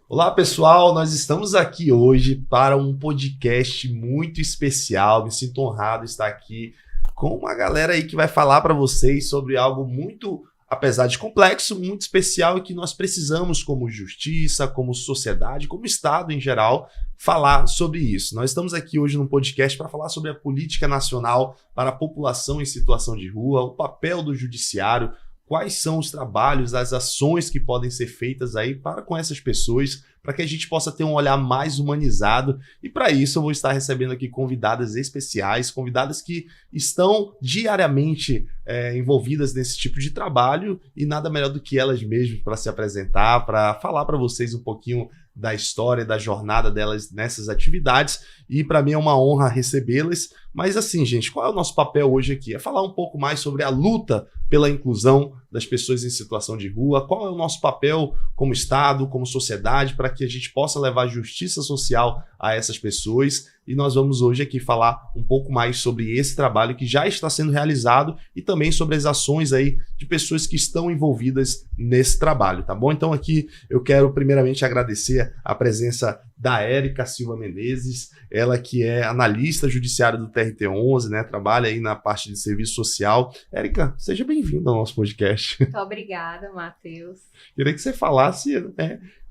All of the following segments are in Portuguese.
Olá pessoal, nós estamos aqui hoje para um podcast muito especial. Me sinto honrado de estar aqui com uma galera aí que vai falar para vocês sobre algo muito, apesar de complexo, muito especial e que nós precisamos como justiça, como sociedade, como Estado em geral, falar sobre isso. Nós estamos aqui hoje num podcast para falar sobre a política nacional para a população em situação de rua, o papel do judiciário, quais são os trabalhos, as ações que podem ser feitas aí para com essas pessoas, para que a gente possa ter um olhar mais humanizado. E para isso eu vou estar recebendo aqui convidadas especiais, convidadas que estão diariamente envolvidas nesse tipo de trabalho e nada melhor do que elas mesmas para se apresentar, para falar para vocês um pouquinho da história, da jornada delas nessas atividades, e para mim é uma honra recebê-las. Mas assim, gente, qual é o nosso papel hoje aqui? É falar um pouco mais sobre a luta pela inclusão das pessoas em situação de rua, qual é o nosso papel como Estado, como sociedade, para que a gente possa levar justiça social a essas pessoas. E nós vamos hoje aqui falar um pouco mais sobre esse trabalho que já está sendo realizado e também sobre as ações aí de pessoas que estão envolvidas nesse trabalho, tá bom? Então aqui eu quero primeiramente agradecer a presença da Érica Silva Menezes, ela que é analista judiciária do TRT11, né? Trabalha aí na parte de serviço social. Érica, seja bem-vinda ao nosso podcast. Muito obrigada, Matheus. Queria que você falasse,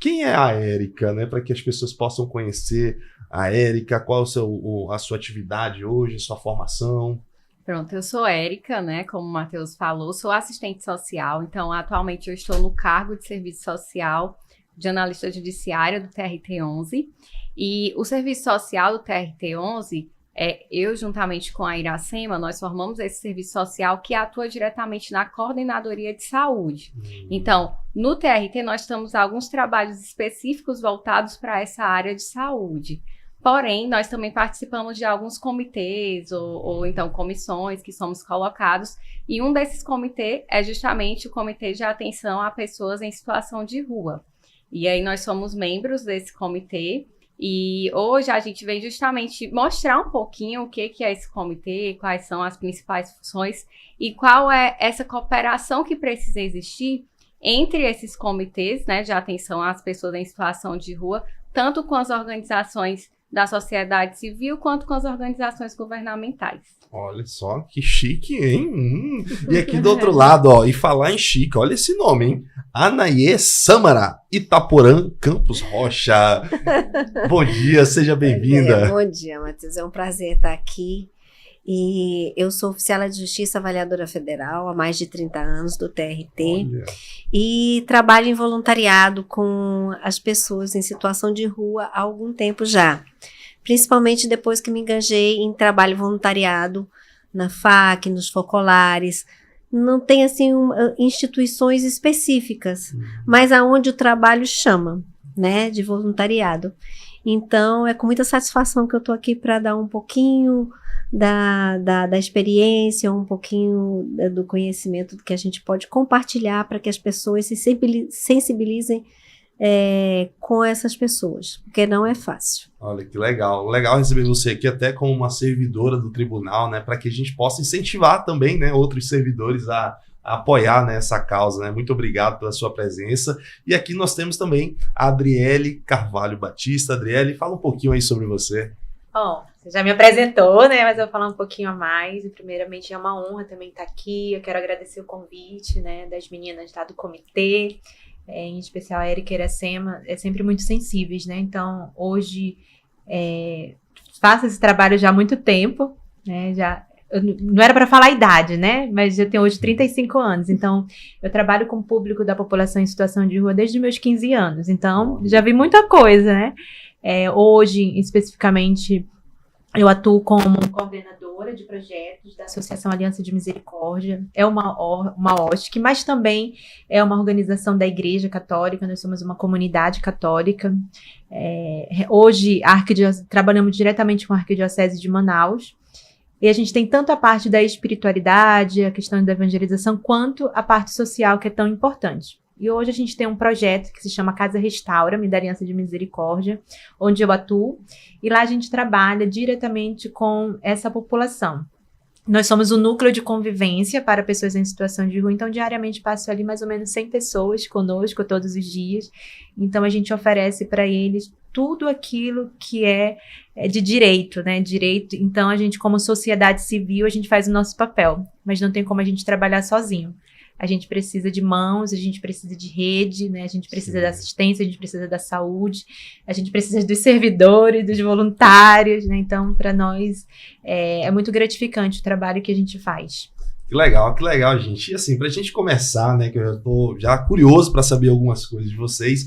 quem é a Érica, né? Para que as pessoas possam conhecer a Érica, qual a sua atividade hoje, sua formação. Pronto, eu sou Érica, né? Como o Matheus falou, sou assistente social, então atualmente eu estou no cargo de serviço social de analista judiciária do TRT11, e o serviço social do TRT11, eu juntamente com a Iracema, nós formamos esse serviço social que atua diretamente na coordenadoria de saúde. Então, no TRT nós temos alguns trabalhos específicos voltados para essa área de saúde. Porém, nós também participamos de alguns comitês ou então comissões que somos colocados, e um desses comitês é justamente o Comitê de Atenção a Pessoas em Situação de Rua. E aí nós somos membros desse comitê, e hoje a gente vem justamente mostrar um pouquinho o que é esse comitê, quais são as principais funções e qual é essa cooperação que precisa existir entre esses comitês, né, de atenção às pessoas em situação de rua, tanto com as organizações da sociedade civil, quanto com as organizações governamentais. Olha só, que chique, hein? E aqui do outro lado, ó, e falar em chique, olha esse nome, hein? Anaie Samara, Itaporã, Campos Rocha. Bom dia, seja bem-vinda. Bom dia, Matheus. É um prazer estar aqui. E eu sou oficial de Justiça Avaliadora Federal há mais de 30 anos do TRT. Olha. E trabalho em voluntariado com as pessoas em situação de rua há algum tempo já. Principalmente depois que me engajei em trabalho voluntariado na FAC, nos focolares. Não tem assim instituições específicas, mas aonde o trabalho chama, né, de voluntariado. Então é com muita satisfação que eu estou aqui para dar um pouquinho da experiência, um pouquinho do conhecimento que a gente pode compartilhar para que as pessoas se sensibilizem com essas pessoas, porque não é fácil. Olha que legal, legal receber você aqui até como uma servidora do tribunal, né, para que a gente possa incentivar também, né, outros servidores a apoiar, né, essa causa, né. Muito obrigado pela sua presença. E aqui nós temos também a Adriele Carvalho Batista. Adriele, fala um pouquinho aí sobre você. Bom, você já me apresentou, né, mas eu vou falar um pouquinho a mais. E primeiramente é uma honra também estar aqui. Eu quero agradecer o convite, né, das meninas lá do comitê, em especial a Érica e a Iracema, sempre muito sensíveis, né, então hoje faço esse trabalho já há muito tempo, né, não era para falar a idade, né, mas eu tenho hoje 35 anos, então eu trabalho com o público da população em situação de rua desde os meus 15 anos, então já vi muita coisa, né. Hoje, especificamente, eu atuo como coordenadora de projetos da Associação Aliança de Misericórdia, é uma OSC, mas também é uma organização da Igreja Católica, nós somos uma comunidade católica. Hoje, trabalhamos diretamente com a Arquidiocese de Manaus, e a gente tem tanto a parte da espiritualidade, a questão da evangelização, quanto a parte social, que é tão importante. E hoje a gente tem um projeto que se chama Casa Restaura-me, da Aliança de Misericórdia, onde eu atuo, e lá a gente trabalha diretamente com essa população. Nós somos o núcleo de convivência para pessoas em situação de rua, então diariamente passam ali mais ou menos 100 pessoas conosco todos os dias. Então a gente oferece para eles tudo aquilo que é de direito, né? Direito. Então a gente, como sociedade civil, a gente faz o nosso papel, mas não tem como a gente trabalhar sozinho. A gente precisa de mãos, a gente precisa de rede, né? A gente precisa da assistência, a gente precisa da saúde, a gente precisa dos servidores, dos voluntários, né? Então, para nós, é muito gratificante o trabalho que a gente faz. Que legal, gente. E assim, pra gente começar, né, que eu tô já curioso para saber algumas coisas de vocês,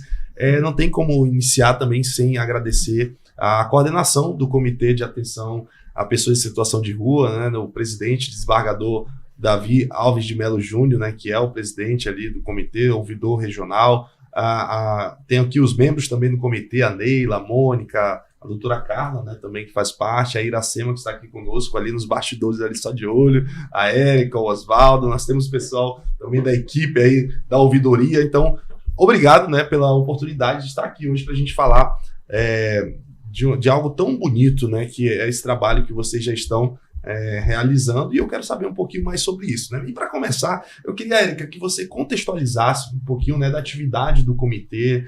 não tem como iniciar também sem agradecer a coordenação do Comitê de Atenção a Pessoas em Situação de Rua, né, o presidente, desembargador Davi Alves de Melo Júnior, né, que é o presidente ali do comitê, ouvidor regional. Tem aqui os membros também do comitê, a Neila, a Mônica, a doutora Carla, né, também que faz parte, a Iracema, que está aqui conosco ali nos bastidores, ali só de olho, a Érica, o Oswaldo. Nós temos pessoal também da equipe aí, da ouvidoria. Então, obrigado, né, pela oportunidade de estar aqui hoje para a gente falar de algo tão bonito, né, que é esse trabalho que vocês já estão realizando, e eu quero saber um pouquinho mais sobre isso, né? E para começar, eu queria, Érica, que você contextualizasse um pouquinho, né, da atividade do comitê,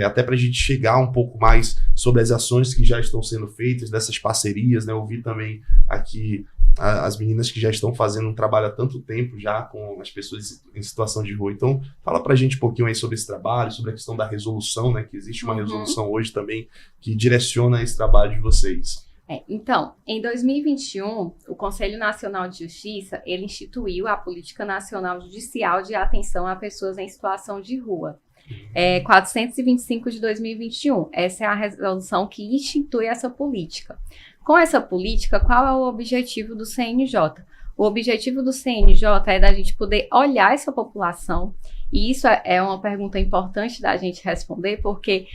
até para a gente chegar um pouco mais sobre as ações que já estão sendo feitas, dessas parcerias, né? Eu vi também aqui as meninas que já estão fazendo um trabalho há tanto tempo já com as pessoas em situação de rua. Então, fala pra gente um pouquinho aí sobre esse trabalho, sobre a questão da resolução, né? Que existe uma resolução hoje também que direciona esse trabalho de vocês. Então, em 2021, o Conselho Nacional de Justiça, ele instituiu a Política Nacional Judicial de Atenção a Pessoas em Situação de Rua, 425 de 2021. Essa é a resolução que institui essa política. Com essa política, qual é o objetivo do CNJ? O objetivo do CNJ é da gente poder olhar essa população, e isso é uma pergunta importante da gente responder, porque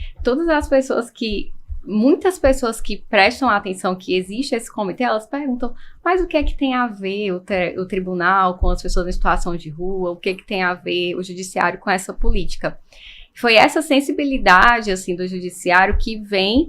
muitas pessoas que prestam atenção que existe esse comitê, elas perguntam, mas o que é que tem a ver o tribunal com as pessoas em situação de rua? O que é que tem a ver o judiciário com essa política? Foi essa sensibilidade, assim, do judiciário que vem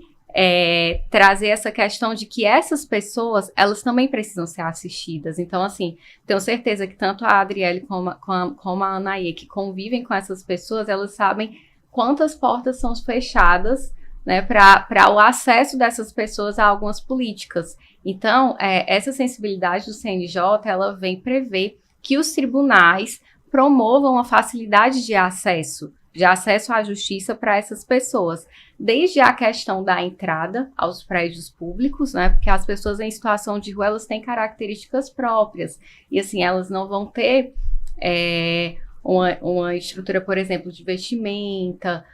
trazer essa questão de que essas pessoas, elas também precisam ser assistidas. Então, assim, tenho certeza que tanto a Adriele como a Anaí, que convivem com essas pessoas, elas sabem quantas portas são fechadas, né, para o acesso dessas pessoas a algumas políticas. Então, essa sensibilidade do CNJ, ela vem prever que os tribunais promovam a facilidade de acesso à justiça para essas pessoas, desde a questão da entrada aos prédios públicos, né, porque as pessoas em situação de rua, elas têm características próprias, e assim, elas não vão ter uma estrutura, por exemplo, de vestimenta,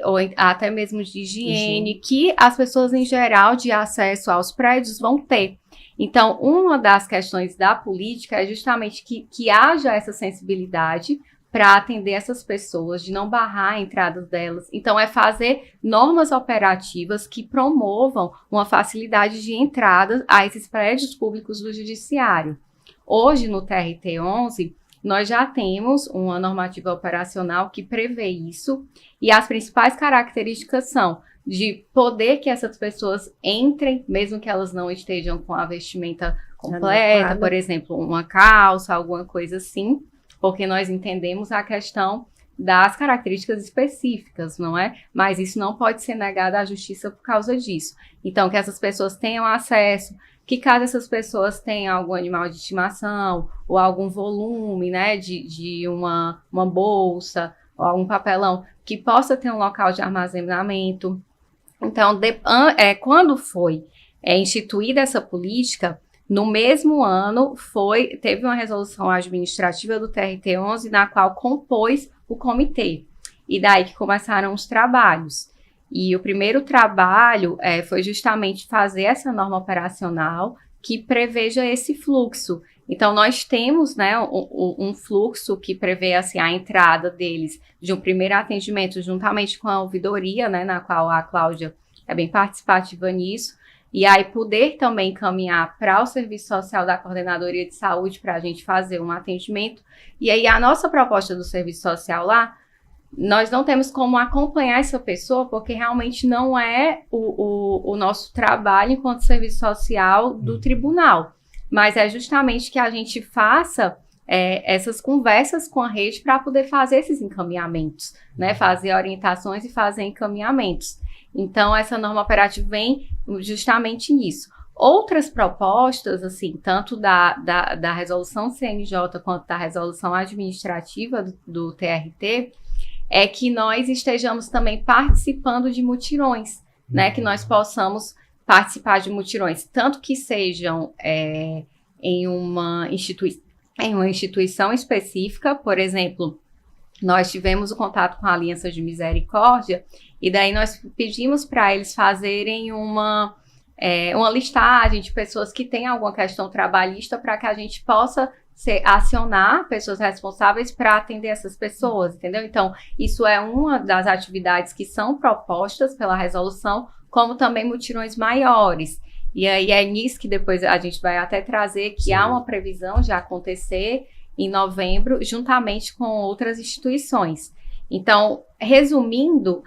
ou até mesmo de higiene, que as pessoas em geral de acesso aos prédios vão ter. Então, uma das questões da política é justamente que haja essa sensibilidade para atender essas pessoas, de não barrar a entrada delas. Então, é fazer normas operativas que promovam uma facilidade de entrada a esses prédios públicos do judiciário. Hoje, no TRT-11, nós já temos uma normativa operacional que prevê isso, e as principais características são de poder que essas pessoas entrem, mesmo que elas não estejam com a vestimenta completa, por exemplo, uma calça, alguma coisa assim, porque nós entendemos a questão das características específicas, não é? Mas isso não pode ser negado à justiça por causa disso. Então, que essas pessoas tenham acesso, que caso essas pessoas tenham algum animal de estimação ou algum volume, né, de uma bolsa ou algum papelão, que possa ter um local de armazenamento. Então, quando foi instituída essa política, no mesmo ano teve uma resolução administrativa do TRT-11 na qual compôs o comitê. E daí que começaram os trabalhos. E o primeiro trabalho foi justamente fazer essa norma operacional que preveja esse fluxo. Então, nós temos, né, um fluxo que prevê assim, a entrada deles de um primeiro atendimento juntamente com a ouvidoria, né, na qual a Cláudia é bem participativa nisso, e aí poder também caminhar para o serviço social da Coordenadoria de Saúde para a gente fazer um atendimento. E aí a nossa proposta do serviço social lá, nós não temos como acompanhar essa pessoa, porque realmente não é o nosso trabalho enquanto serviço social do tribunal. mas é justamente que a gente faça essas conversas com a rede para poder fazer esses encaminhamentos, né? Fazer orientações e fazer encaminhamentos. Então, essa norma operativa vem justamente nisso. Outras propostas, assim, tanto da resolução CNJ quanto da resolução administrativa do TRT, é que nós estejamos também participando de mutirões, né? Que nós possamos participar de mutirões, tanto que sejam em uma instituição específica. Por exemplo, nós tivemos o contato com a Aliança de Misericórdia e daí nós pedimos para eles fazerem uma listagem de pessoas que têm alguma questão trabalhista para que a gente possa acionar pessoas responsáveis para atender essas pessoas, entendeu? Então, isso é uma das atividades que são propostas pela resolução, como também mutirões maiores. E aí é nisso que depois a gente vai até trazer que há uma previsão de acontecer em novembro, juntamente com outras instituições. Então, resumindo,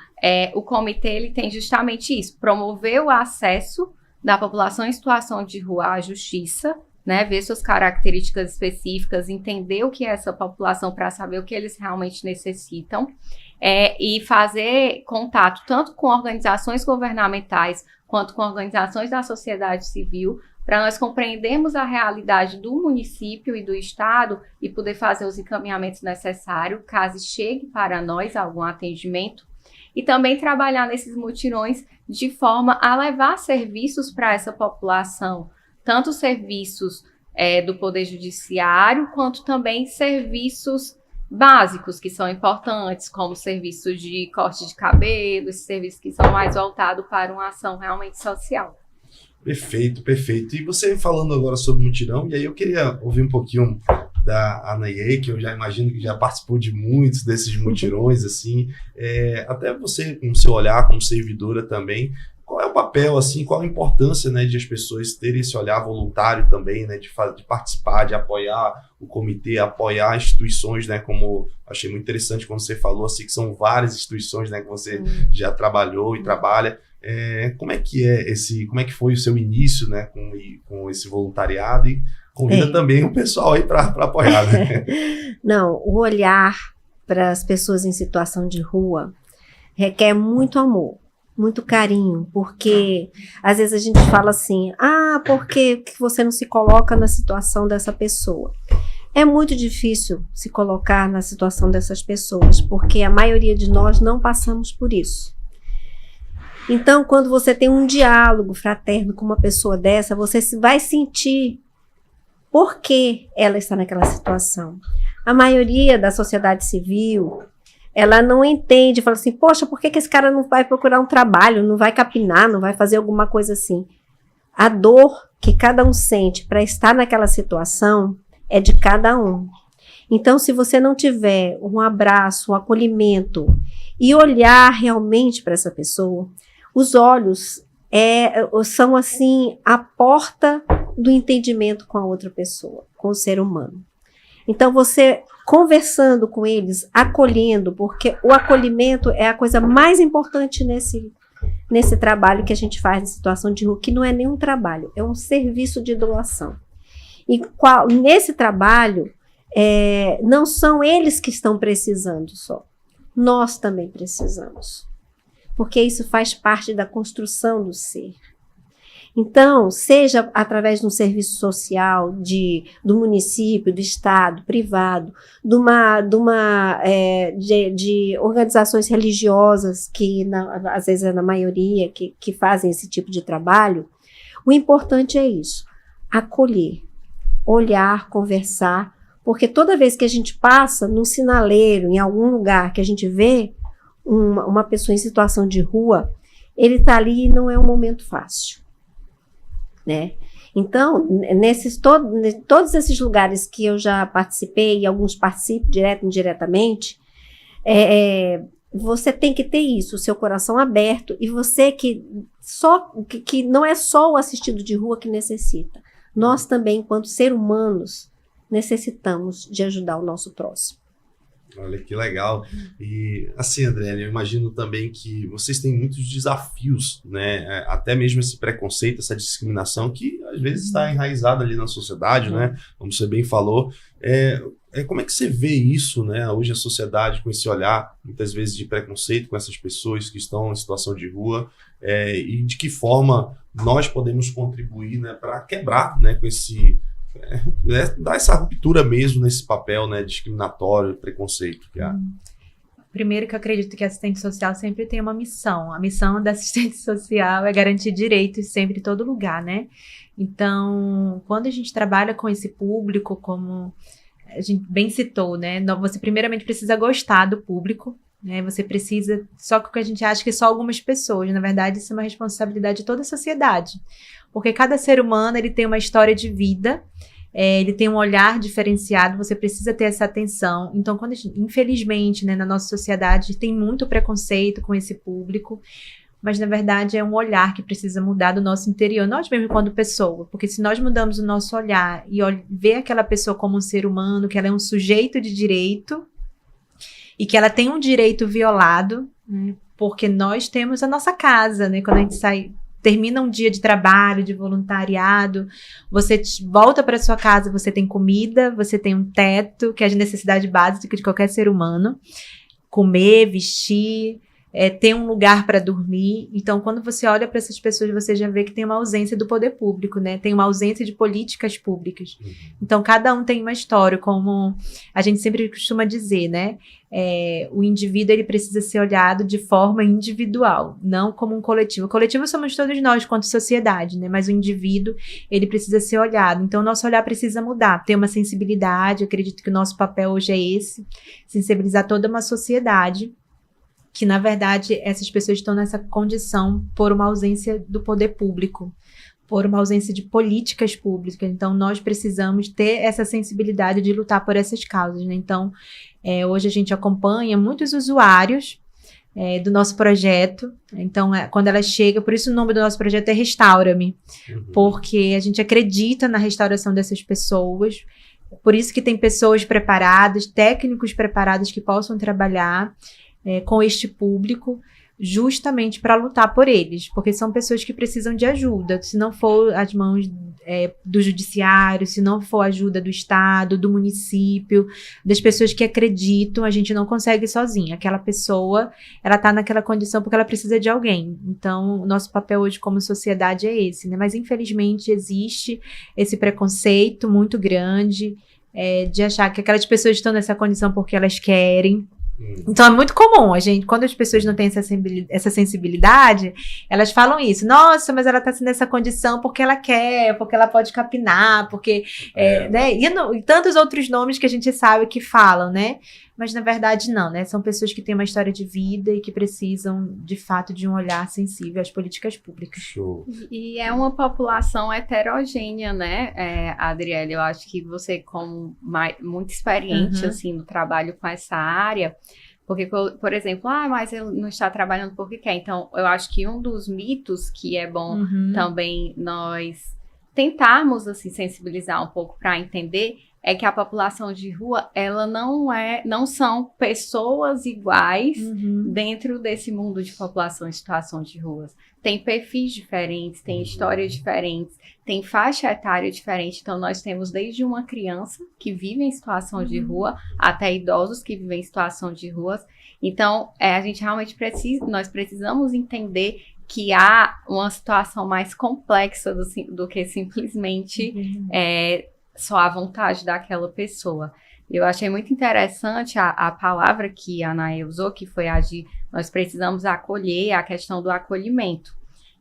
o comitê ele tem justamente isso: promover o acesso da população em situação de rua à justiça, né, ver suas características específicas, entender o que é essa população para saber o que eles realmente necessitam, e fazer contato tanto com organizações governamentais quanto com organizações da sociedade civil, para nós compreendermos a realidade do município e do estado e poder fazer os encaminhamentos necessários, caso chegue para nós algum atendimento, e também trabalhar nesses mutirões de forma a levar serviços para essa população, tanto serviços do Poder Judiciário, quanto também serviços básicos, que são importantes, como serviços de corte de cabelo, esses serviços que são mais voltados para uma ação realmente social. Perfeito, perfeito. E você falando agora sobre mutirão, e aí eu queria ouvir um pouquinho da Anaye, que eu já imagino que já participou de muitos desses mutirões, assim, até você, com o seu olhar como servidora também, qual é o papel, assim, qual a importância, né, de as pessoas terem esse olhar voluntário também, né, de participar, de apoiar o comitê, apoiar instituições, né, como achei muito interessante quando você falou, assim, que são várias instituições, né, que você já trabalhou e trabalha. Como é que foi o seu início, né, com esse voluntariado, e convida também o pessoal aí para apoiar, né? Não, o olhar para as pessoas em situação de rua requer muito amor, muito carinho, porque às vezes a gente fala assim, por que você não se coloca na situação dessa pessoa? É muito difícil se colocar na situação dessas pessoas, porque a maioria de nós não passamos por isso. Então, quando você tem um diálogo fraterno com uma pessoa dessa, você vai sentir por que ela está naquela situação. A maioria da sociedade civil, ela não entende, fala assim, poxa, por que esse cara não vai procurar um trabalho, não vai capinar, não vai fazer alguma coisa assim? A dor que cada um sente para estar naquela situação é de cada um. Então, se você não tiver um abraço, um acolhimento e olhar realmente para essa pessoa, os olhos são assim a porta do entendimento com a outra pessoa, com o ser humano. Então, você conversando com eles, acolhendo, porque o acolhimento é a coisa mais importante nesse trabalho que a gente faz em situação de rua, que não é nem um trabalho, é um serviço de doação. E nesse trabalho, não são eles que estão precisando só, nós também precisamos, porque isso faz parte da construção do ser. Então, seja através de um serviço social do município, do estado, privado, de organizações religiosas, que às vezes é na maioria, que fazem esse tipo de trabalho, o importante é isso, acolher, olhar, conversar, porque toda vez que a gente passa num sinaleiro, em algum lugar que a gente vê uma pessoa em situação de rua, ele está ali e não é um momento fácil. Né? Então, todos esses lugares que eu já participei, e alguns participo direto e indiretamente, você tem que ter isso, o seu coração aberto, e você que não é só o assistido de rua que necessita. Nós também, enquanto seres humanos, necessitamos de ajudar o nosso próximo. Olha que legal. E assim, André, eu imagino também que vocês têm muitos desafios, né? Até mesmo esse preconceito, essa discriminação que às vezes está enraizada ali na sociedade, né? Como você bem falou. Como é que você vê isso, né? Hoje a sociedade com esse olhar, muitas vezes de preconceito com essas pessoas que estão em situação de rua, e de que forma nós podemos contribuir, né, para quebrar, né, com esse dar essa ruptura mesmo nesse papel, né, discriminatório, preconceito que há. Primeiro que eu acredito que a assistente social sempre tem uma missão. A missão da assistente social é garantir direitos sempre em todo lugar, né? Então, quando a gente trabalha com esse público, como a gente bem citou, né? Você primeiramente precisa gostar do público, né? Você precisa, só que o que a gente acha que só algumas pessoas, na verdade isso é uma responsabilidade de toda a sociedade, porque cada ser humano ele tem uma história de vida, ele tem um olhar diferenciado, você precisa ter essa atenção. Então, quando infelizmente, né, na nossa sociedade tem muito preconceito com esse público, mas na verdade é um olhar que precisa mudar do nosso interior, nós mesmo quando pessoa, porque se nós mudamos o nosso olhar e ver aquela pessoa como um ser humano, que ela é um sujeito de direito e que ela tem um direito violado, né, porque nós temos a nossa casa, né, quando a gente termina um dia de trabalho, de voluntariado, você volta para sua casa, você tem comida, você tem um teto, que é a necessidade básica de qualquer ser humano, comer, vestir, ter um lugar para dormir. Então, quando você olha para essas pessoas, você já vê que tem uma ausência do poder público, né? Tem uma ausência de políticas públicas. Então, cada um tem uma história, como a gente sempre costuma dizer, né? O indivíduo, ele precisa ser olhado de forma individual, não como um coletivo. O coletivo somos todos nós, quanto sociedade, né? Mas o indivíduo, ele precisa ser olhado. Então, o nosso olhar precisa mudar, ter uma sensibilidade. Eu acredito que o nosso papel hoje é esse, sensibilizar toda uma sociedade, que, na verdade, essas pessoas estão nessa condição por uma ausência do poder público, por uma ausência de políticas públicas. Então, nós precisamos ter essa sensibilidade de lutar por essas causas, né? Então, hoje a gente acompanha muitos usuários do nosso projeto. Então, quando ela chega, por isso o nome do nosso projeto é Restaura-me, porque a gente acredita na restauração dessas pessoas. Por isso que tem pessoas preparadas, técnicos preparados que possam trabalhar com este público, justamente para lutar por eles, porque são pessoas que precisam de ajuda. Se não for as mãos do judiciário, se não for a ajuda do Estado, do município, das pessoas que acreditam, a gente não consegue sozinha. Aquela pessoa, ela está naquela condição porque ela precisa de alguém. Então, o nosso papel hoje como sociedade é esse, né? Mas, infelizmente, existe esse preconceito muito grande de achar que aquelas pessoas estão nessa condição porque elas querem. Então é muito comum, quando as pessoas não têm essa sensibilidade, elas falam isso: nossa, mas ela tá nessa condição porque ela quer, porque ela pode capinar, porque, né, e tantos outros nomes que a gente sabe que falam, né, mas na verdade não, né, são pessoas que têm uma história de vida e que precisam, de fato, de um olhar sensível às políticas públicas. Show. E é uma população heterogênea, né, Adriele? Eu acho que você, como muito experiente, assim, no trabalho com essa área, porque, por exemplo, mas ele não está trabalhando porque quer. Então, eu acho que um dos mitos que é bom também nós tentarmos, assim, sensibilizar um pouco para entender é que a população de rua, ela não são pessoas iguais dentro desse mundo de população em situação de ruas. Tem perfis diferentes, tem histórias diferentes, tem faixa etária diferente. Então, nós temos desde uma criança que vive em situação de rua até idosos que vivem em situação de ruas. Então, a gente realmente nós precisamos entender que há uma situação mais complexa do que simplesmente só a vontade daquela pessoa. Eu achei muito interessante a palavra que a Anaê usou, que foi nós precisamos acolher, a questão do acolhimento.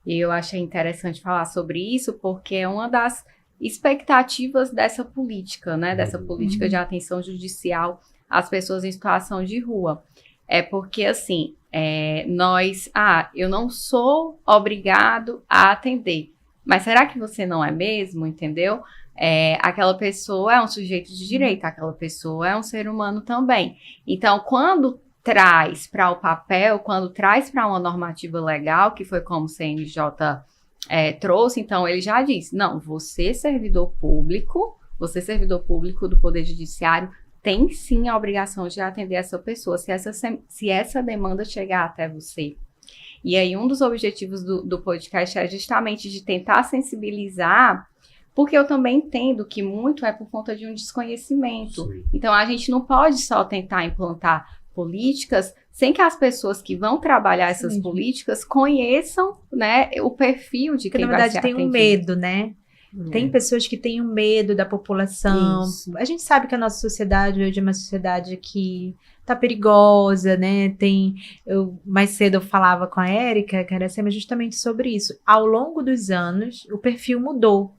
E eu achei interessante falar sobre isso, porque é uma das expectativas dessa política, né? Dessa política de atenção judicial às pessoas em situação de rua. É porque, assim, eu não sou obrigado a atender. Mas será que você não é mesmo, entendeu? Aquela pessoa é um sujeito de direito, aquela pessoa é um ser humano também. Então, quando traz para o papel, quando traz para uma normativa legal, que foi como o CNJ trouxe, então ele já disse, não, você servidor público do Poder Judiciário, tem sim a obrigação de atender essa pessoa, se essa demanda chegar até você. E aí, um dos objetivos do podcast é justamente de tentar sensibilizar, porque eu também entendo que muito é por conta de um desconhecimento. Sim. Então, a gente não pode só tentar implantar políticas sem que as pessoas que vão trabalhar essas políticas conheçam, né, o perfil de quem vai ser Porque, na verdade, tem um atendido. medo, né? Tem pessoas que têm um medo da população. Isso. A gente sabe que a nossa sociedade hoje é uma sociedade que tá perigosa, né? Mais cedo eu falava com a Érica, que era justamente sobre isso. Ao longo dos anos, o perfil mudou.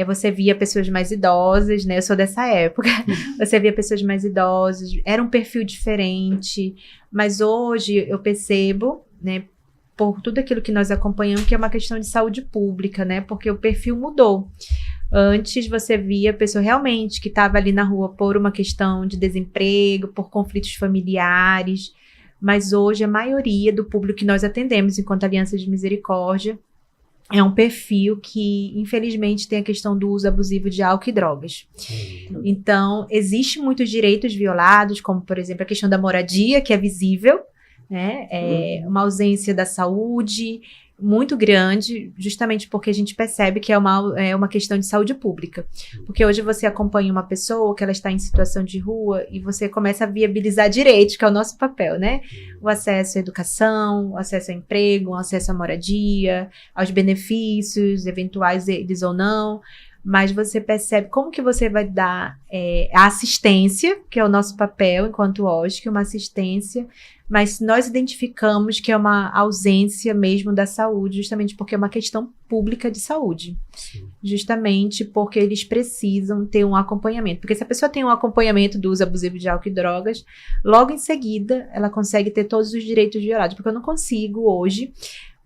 Você via pessoas mais idosas, né? Eu sou dessa época. Você via pessoas mais idosas, era um perfil diferente. Mas hoje eu percebo, né? Por tudo aquilo que nós acompanhamos, que é uma questão de saúde pública, né? Porque o perfil mudou. Antes você via a pessoa realmente que estava ali na rua por uma questão de desemprego, por conflitos familiares, mas hoje a maioria do público que nós atendemos enquanto Aliança de Misericórdia é um perfil que, infelizmente, tem a questão do uso abusivo de álcool e drogas. Então, existem muitos direitos violados, como, por exemplo, a questão da moradia, que é visível, né? Uma ausência da saúde muito grande, justamente porque a gente percebe que é uma questão de saúde pública. Porque hoje você acompanha uma pessoa que ela está em situação de rua e você começa a viabilizar direitos, que é o nosso papel, né? O acesso à educação, o acesso ao emprego, o acesso à moradia, aos benefícios, eventuais eles ou não. Mas você percebe como que você vai dar a assistência, que é o nosso papel enquanto OSC, uma assistência, mas nós identificamos que é uma ausência mesmo da saúde, justamente porque é uma questão pública de saúde. Sim. Justamente porque eles precisam ter um acompanhamento. Porque se a pessoa tem um acompanhamento do uso abusivo de álcool e drogas, logo em seguida ela consegue ter todos os direitos violados. Porque eu não consigo hoje,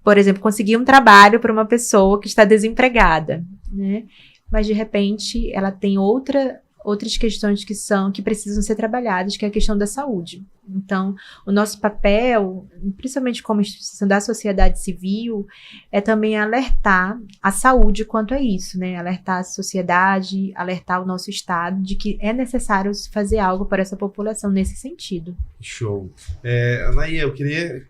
por exemplo, conseguir um trabalho para uma pessoa que está desempregada, né? Mas de repente ela tem outras questões que precisam ser trabalhadas, que é a questão da saúde. Então, o nosso papel, principalmente como instituição da sociedade civil, é também alertar a saúde quanto a isso, né? Alertar a sociedade, alertar o nosso Estado de que é necessário fazer algo para essa população nesse sentido. Show. Anaí, eu queria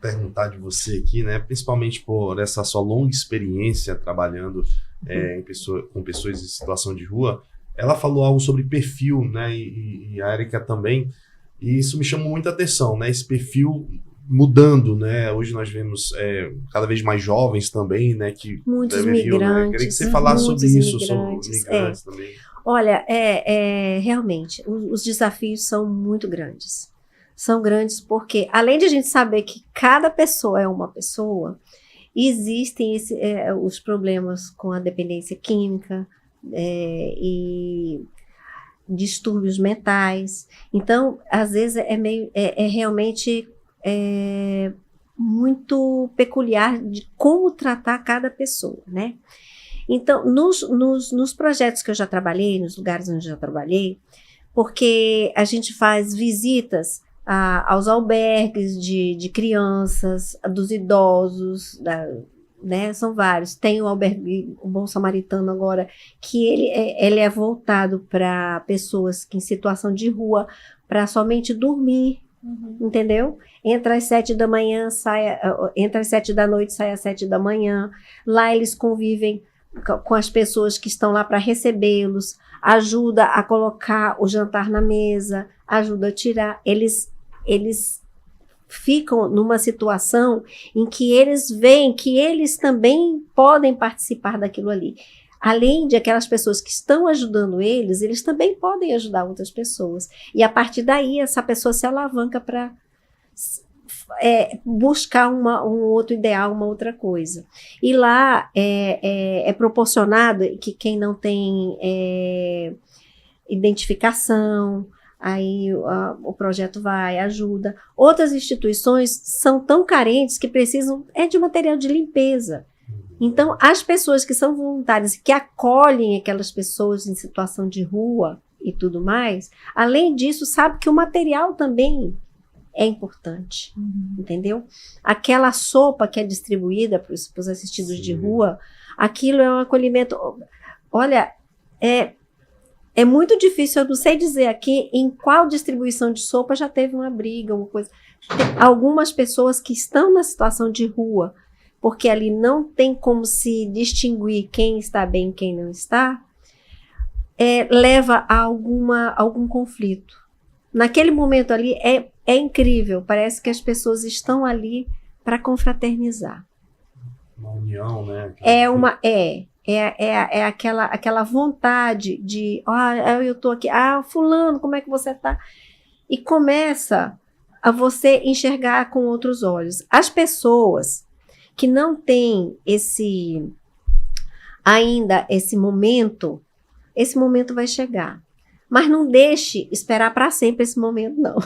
perguntar de você aqui, né? Principalmente por essa sua longa experiência trabalhando com pessoas em situação de rua. Ela falou algo sobre perfil, né? E a Érica também. E isso me chamou muita atenção, né? Esse perfil mudando, né? Hoje nós vemos cada vez mais jovens também, né? Que muitos deveriam, migrantes. né? Queria que você falasse sobre isso, sobre Migrantes, migrantes também. Olha, realmente, os desafios são muito grandes. São grandes porque, além de a gente saber que cada pessoa é uma pessoa, existem os problemas com a dependência química, e distúrbios mentais. Então, às vezes realmente muito peculiar de como tratar cada pessoa, né? Então, nos projetos que eu já trabalhei, nos lugares onde eu já trabalhei, porque a gente faz visitas aos albergues de crianças, dos idosos, né, são vários. Tem o albergue, o Bom Samaritano agora, que ele é voltado para pessoas que em situação de rua, para somente dormir, entendeu? Entra às 7 da manhã, entra às 7 da noite, sai às 7 da manhã. Lá eles convivem com as pessoas que estão lá para recebê-los, ajuda a colocar o jantar na mesa, ajuda a tirar. Eles ficam numa situação em que eles veem que eles também podem participar daquilo ali. Além de aquelas pessoas que estão ajudando eles também podem ajudar outras pessoas. E a partir daí, essa pessoa se alavanca para buscar um outro ideal, uma outra coisa. E lá é proporcionado que quem não tem identificação, aí o projeto ajuda. Outras instituições são tão carentes que precisam de material de limpeza. Então, as pessoas que são voluntárias, que acolhem aquelas pessoas em situação de rua e tudo mais, além disso, sabe que o material também é importante, entendeu? Aquela sopa que é distribuída para os assistidos de rua, aquilo é um acolhimento. Olha, é É muito difícil, eu não sei dizer aqui em qual distribuição de sopa já teve uma briga, uma coisa. Tem algumas pessoas que estão na situação de rua, porque ali não tem como se distinguir quem está bem e quem não está, leva a algum conflito. Naquele momento ali é incrível, parece que as pessoas estão ali para confraternizar. Uma união, né? É aquela vontade de, eu tô aqui, fulano, como é que você tá? E começa a você enxergar com outros olhos. As pessoas que não têm ainda esse momento vai chegar. Mas não deixe esperar para sempre esse momento, não.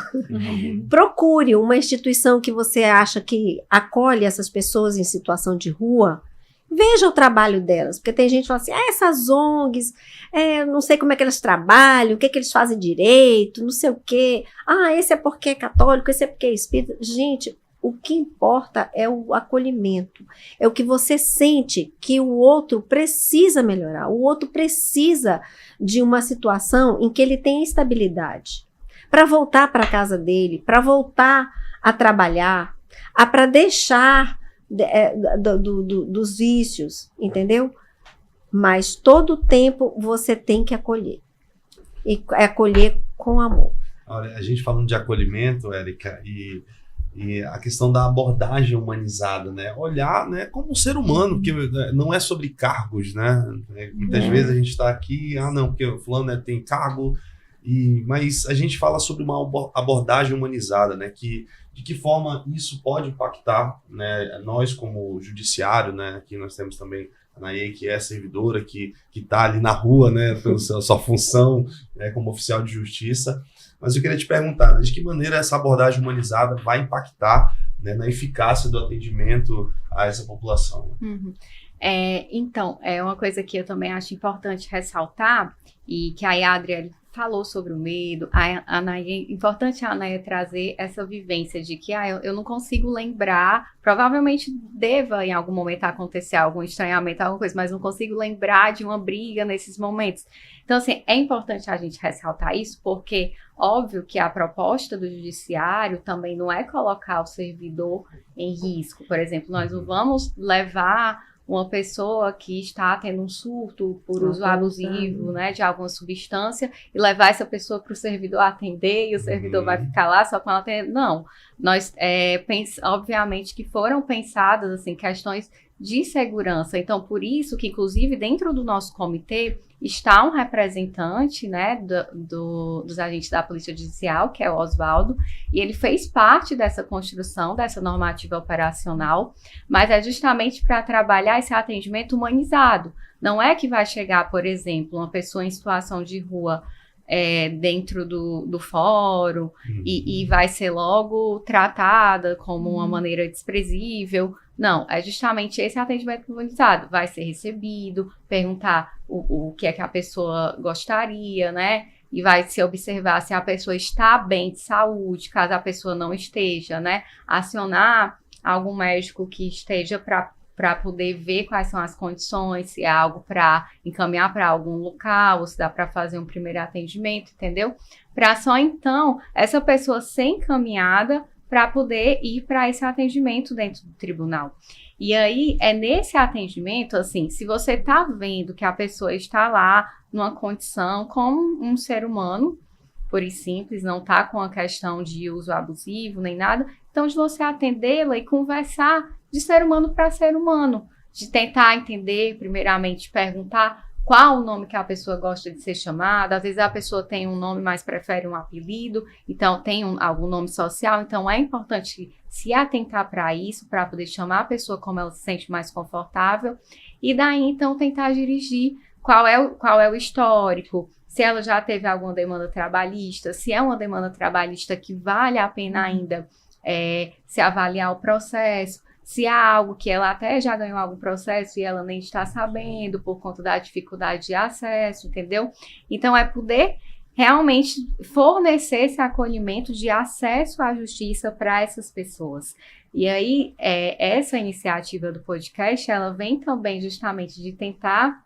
Procure uma instituição que você acha que acolhe essas pessoas em situação de rua. Veja o trabalho delas, porque tem gente que fala assim, essas ONGs, não sei como é que elas trabalham, o que eles fazem direito, não sei o quê. Esse é porque é católico, esse é porque é espírita. Gente, o que importa é o acolhimento, é o que você sente que o outro precisa melhorar, o outro precisa de uma situação em que ele tem estabilidade, para voltar para a casa dele, para voltar a trabalhar, para deixar dos vícios, entendeu? Mas todo o tempo você tem que acolher, e acolher com amor. Olha, a gente falando de acolhimento, Érica, e a questão da abordagem humanizada, né? Olhar, né, como um ser humano, que não é sobre cargos, né? Muitas vezes a gente está aqui, não, porque o fulano tem cargo, mas a gente fala sobre uma abordagem humanizada, né? De que forma isso pode impactar, né? Nós como judiciário, né? Aqui nós temos também a Naye, que é servidora, que está ali na rua, né? Pela sua função, né, como oficial de justiça. Mas eu queria te perguntar, né, de que maneira essa abordagem humanizada vai impactar, né, na eficácia do atendimento a essa população? Então, é uma coisa que eu também acho importante ressaltar, e que a Adriele falou sobre o medo, importante a Naye trazer essa vivência de que eu não consigo lembrar, provavelmente deva em algum momento acontecer algum estranhamento, alguma coisa, mas não consigo lembrar de uma briga nesses momentos. Então, assim, é importante a gente ressaltar isso, porque óbvio que a proposta do judiciário também não é colocar o servidor em risco. Por exemplo, nós não vamos levar uma pessoa que está tendo um surto por uso abusivo, né, de alguma substância, e levar essa pessoa para o servidor atender, e o servidor vai ficar lá só com ela atender. Não, nós, obviamente que foram pensadas, assim, questões de segurança. Então, por isso que, inclusive, dentro do nosso comitê, está um representante, né, dos agentes da Polícia Judicial, que é o Oswaldo, e ele fez parte dessa construção, dessa normativa operacional, mas é justamente para trabalhar esse atendimento humanizado. Não é que vai chegar, por exemplo, uma pessoa em situação de rua dentro do fórum e vai ser logo tratada como uma maneira desprezível. Não, é justamente esse atendimento humanizado. Vai ser recebido, perguntar o que é que a pessoa gostaria, né? E vai se observar se a pessoa está bem de saúde, caso a pessoa não esteja, né? Acionar algum médico que esteja para poder ver quais são as condições, se é algo para encaminhar para algum local, ou se dá para fazer um primeiro atendimento, entendeu? Para só então essa pessoa ser encaminhada para poder ir para esse atendimento dentro do tribunal. E aí, é nesse atendimento, assim, se você está vendo que a pessoa está lá numa condição como um ser humano, pura e simples, não está com a questão de uso abusivo nem nada, então de você atendê-la e conversar de ser humano para ser humano, de tentar entender, primeiramente, perguntar qual o nome que a pessoa gosta de ser chamada. Às vezes a pessoa tem um nome, mas prefere um apelido, então tem algum nome social, então é importante se atentar para isso, para poder chamar a pessoa como ela se sente mais confortável, e daí então tentar dirigir qual é o histórico, se ela já teve alguma demanda trabalhista, se é uma demanda trabalhista que vale a pena ainda se avaliar o processo, se há algo que ela até já ganhou algum processo e ela nem está sabendo por conta da dificuldade de acesso, entendeu? Então, é poder realmente fornecer esse acolhimento de acesso à justiça para essas pessoas. E aí, essa iniciativa do podcast, ela vem também justamente de tentar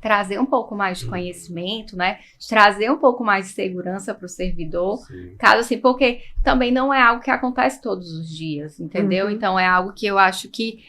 trazer um pouco mais de conhecimento, né? De trazer um pouco mais de segurança para o servidor. Sim. Caso assim, porque também não é algo que acontece todos os dias, entendeu? Então é algo que eu acho que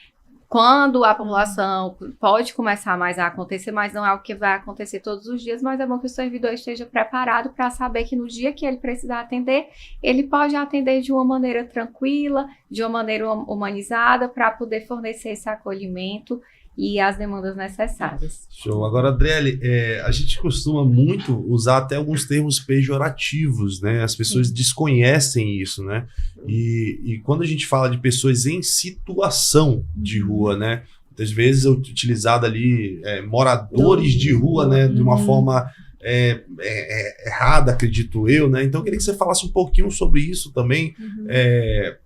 quando a população pode começar mais a acontecer, mas não é algo que vai acontecer todos os dias, mas é bom que o servidor esteja preparado para saber que no dia que ele precisar atender, ele pode atender de uma maneira tranquila, de uma maneira humanizada, para poder fornecer esse acolhimento e as demandas necessárias. Show. Agora, Adriele, a gente costuma muito usar até alguns termos pejorativos, né? As pessoas desconhecem isso, né? E quando a gente fala de pessoas em situação de rua, né? Muitas vezes é utilizado ali moradores de rua, né? De uma forma errada, acredito eu, né? Então eu queria que você falasse um pouquinho sobre isso também,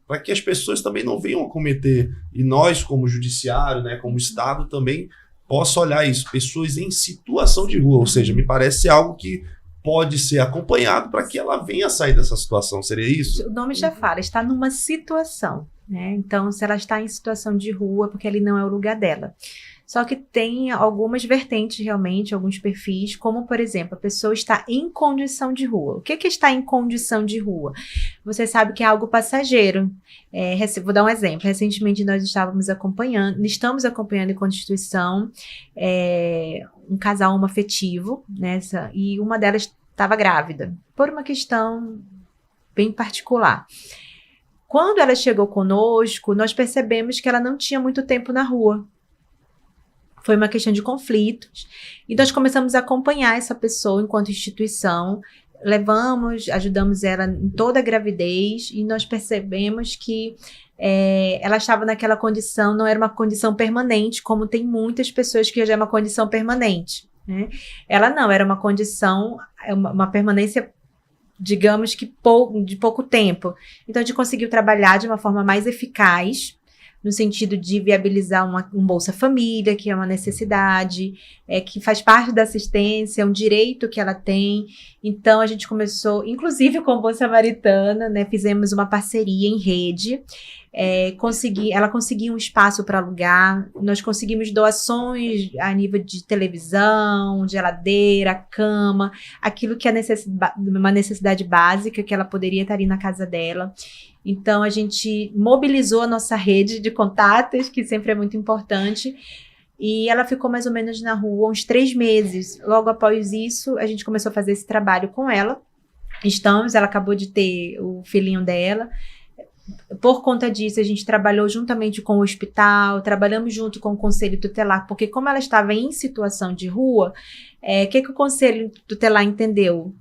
para que as pessoas também não venham a cometer, e nós como judiciário, né, como Estado também possa olhar isso, pessoas em situação de rua, ou seja, me parece algo que pode ser acompanhado para que ela venha a sair dessa situação, seria isso? O nome já fala, está numa situação, né? Então, se ela está em situação de rua, porque ali não é o lugar dela. Só que tem algumas vertentes realmente, alguns perfis, como por exemplo, a pessoa está em condição de rua. O que é estar em condição de rua? Você sabe que é algo passageiro. Vou dar um exemplo. Recentemente nós estamos acompanhando em Constituição um casal homoafetivo, e uma delas estava grávida, por uma questão bem particular. Quando ela chegou conosco, nós percebemos que ela não tinha muito tempo na rua. Foi uma questão de conflitos. E nós começamos a acompanhar essa pessoa enquanto instituição. Ajudamos ela em toda a gravidez. E nós percebemos que ela estava naquela condição, não era uma condição permanente, como tem muitas pessoas que já é uma condição permanente, né? Ela não, era uma condição, uma permanência, digamos que de pouco tempo. Então a gente conseguiu trabalhar de uma forma mais eficaz, no sentido de viabilizar um Bolsa Família, que é uma necessidade, que faz parte da assistência, é um direito que ela tem. Então, a gente começou, inclusive com o Bolsa Samaritana, né, fizemos uma parceria em rede, ela conseguiu um espaço para alugar, nós conseguimos doações a nível de televisão, geladeira, cama, aquilo que é uma necessidade básica, que ela poderia estar ali na casa dela. Então, a gente mobilizou a nossa rede de contatos, que sempre é muito importante, e ela ficou mais ou menos na rua uns 3 meses. Logo após isso, a gente começou a fazer esse trabalho com ela. Ela acabou de ter o filhinho dela. Por conta disso, a gente trabalhou juntamente com o hospital, trabalhamos junto com o Conselho Tutelar, porque como ela estava em situação de rua, o que o Conselho Tutelar entendeu?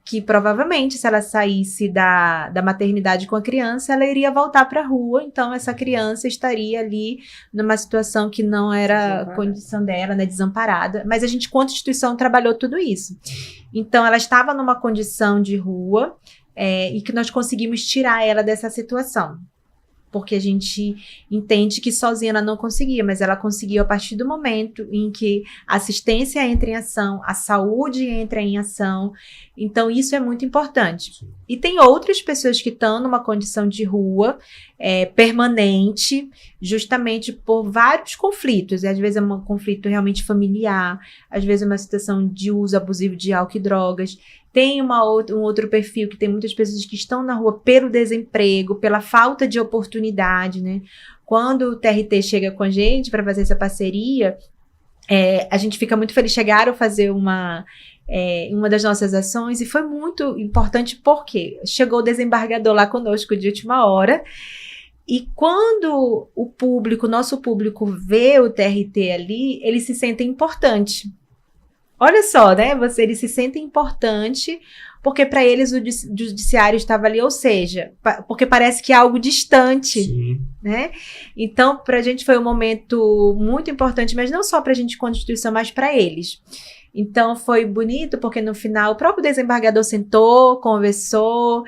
Que provavelmente, se ela saísse da maternidade com a criança, ela iria voltar para a rua, então essa criança estaria ali numa situação que não era a condição dela, né, desamparada. Mas a gente, quanto instituição, trabalhou tudo isso. Então, ela estava numa condição de rua, e que nós conseguimos tirar ela dessa situação. Porque a gente entende que sozinha ela não conseguia, mas ela conseguiu a partir do momento em que a assistência entra em ação, a saúde entra em ação. Então, isso é muito importante. Sim. E tem outras pessoas que estão numa condição de rua permanente, justamente por vários conflitos. E às vezes é um conflito realmente familiar, às vezes é uma situação de uso abusivo de álcool e drogas. Tem um outro perfil que tem muitas pessoas que estão na rua pelo desemprego, pela falta de oportunidade, né? Quando o TRT chega com a gente para fazer essa parceria, a gente fica muito feliz. Chegaram a fazer uma das nossas ações, e foi muito importante porque chegou o desembargador lá conosco de última hora, e quando o nosso público vê o TRT ali, eles se sentem importantes. Olha só, né? Eles se sentem importante porque para eles o judiciário estava ali, ou seja, porque parece que é algo distante. Sim. Né? Então, para a gente foi um momento muito importante, mas não só para a gente como instituição, mas para eles. Então, foi bonito porque no final o próprio desembargador sentou, conversou,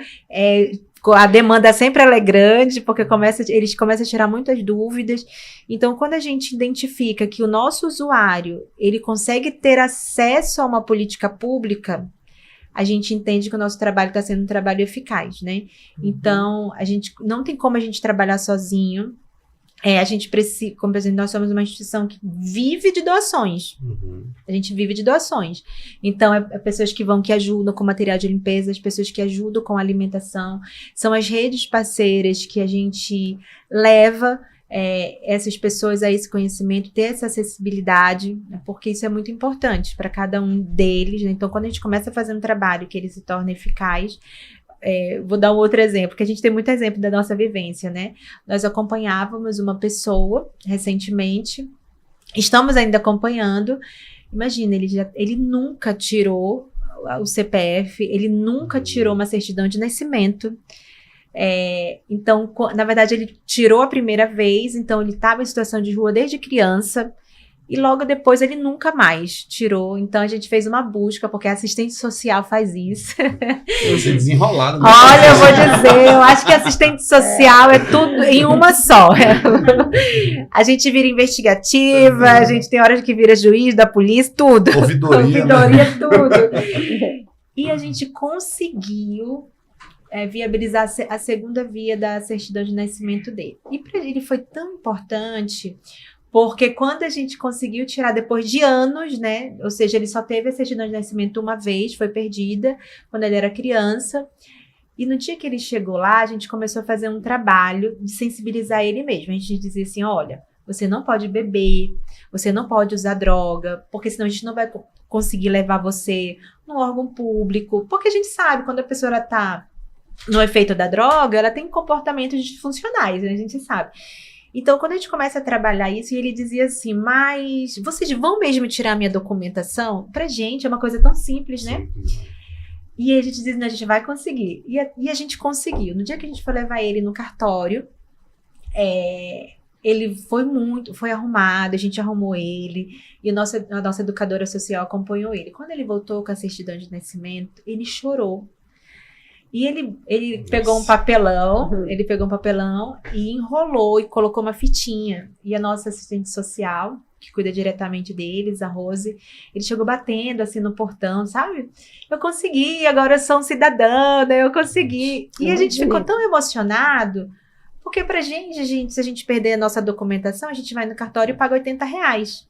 a demanda sempre ela é grande, porque eles começam a tirar muitas dúvidas. Então, quando a gente identifica que o nosso usuário, ele consegue ter acesso a uma política pública, a gente entende que o nosso trabalho está sendo um trabalho eficaz, né? Então, não tem como a gente trabalhar sozinho. A gente precisa, como por exemplo, nós somos uma instituição que vive de doações. A gente vive de doações. Então, pessoas que ajudam com material de limpeza, as pessoas que ajudam com alimentação. São as redes parceiras que a gente leva essas pessoas a esse conhecimento, ter essa acessibilidade, né, porque isso é muito importante para cada um deles, né? Então, quando a gente começa a fazer um trabalho que ele se torna eficaz, vou dar um outro exemplo, porque a gente tem muito exemplo da nossa vivência, né? Nós acompanhávamos uma pessoa recentemente, estamos ainda acompanhando. Imagina, ele nunca tirou o CPF, ele nunca tirou uma certidão de nascimento. Então, na verdade, ele tirou a primeira vez, então ele estava em situação de rua desde criança, e logo depois ele nunca mais tirou. Então a gente fez uma busca, porque a assistente social faz isso. Você desenrolado. Né? Olha, eu vou dizer, eu acho que assistente social é tudo em uma só. A gente vira investigativa, a gente tem horas que vira juiz da polícia, tudo. Ouvidoria, tudo. E a gente conseguiu viabilizar a segunda via da certidão de nascimento dele. E para ele foi tão importante, porque quando a gente conseguiu tirar depois de anos, né? Ou seja, ele só teve a certidão de nascimento uma vez, foi perdida quando ele era criança. E no dia que ele chegou lá, a gente começou a fazer um trabalho de sensibilizar ele mesmo. A gente dizia assim, olha, você não pode beber, você não pode usar droga, porque senão a gente não vai conseguir levar você num órgão público. Porque a gente sabe, quando a pessoa está no efeito da droga, ela tem comportamentos disfuncionais, né? A gente sabe. Então, quando a gente começa a trabalhar isso, e ele dizia assim, mas vocês vão mesmo tirar a minha documentação? Pra gente é uma coisa tão simples, né? E a gente diz, não, a gente vai conseguir. E a gente conseguiu. No dia que a gente foi levar ele no cartório, ele foi arrumado, a gente arrumou ele, e a nossa educadora social acompanhou ele. Quando ele voltou com a certidão de nascimento, ele chorou. E ele pegou um papelão, e enrolou e colocou uma fitinha. E a nossa assistente social, que cuida diretamente deles, a Rose, ele chegou batendo assim no portão, sabe? Eu consegui, agora eu sou um cidadã, né? Eu consegui. E a gente ficou tão emocionado, porque pra gente, se a gente perder a nossa documentação, a gente vai no cartório e paga R$80.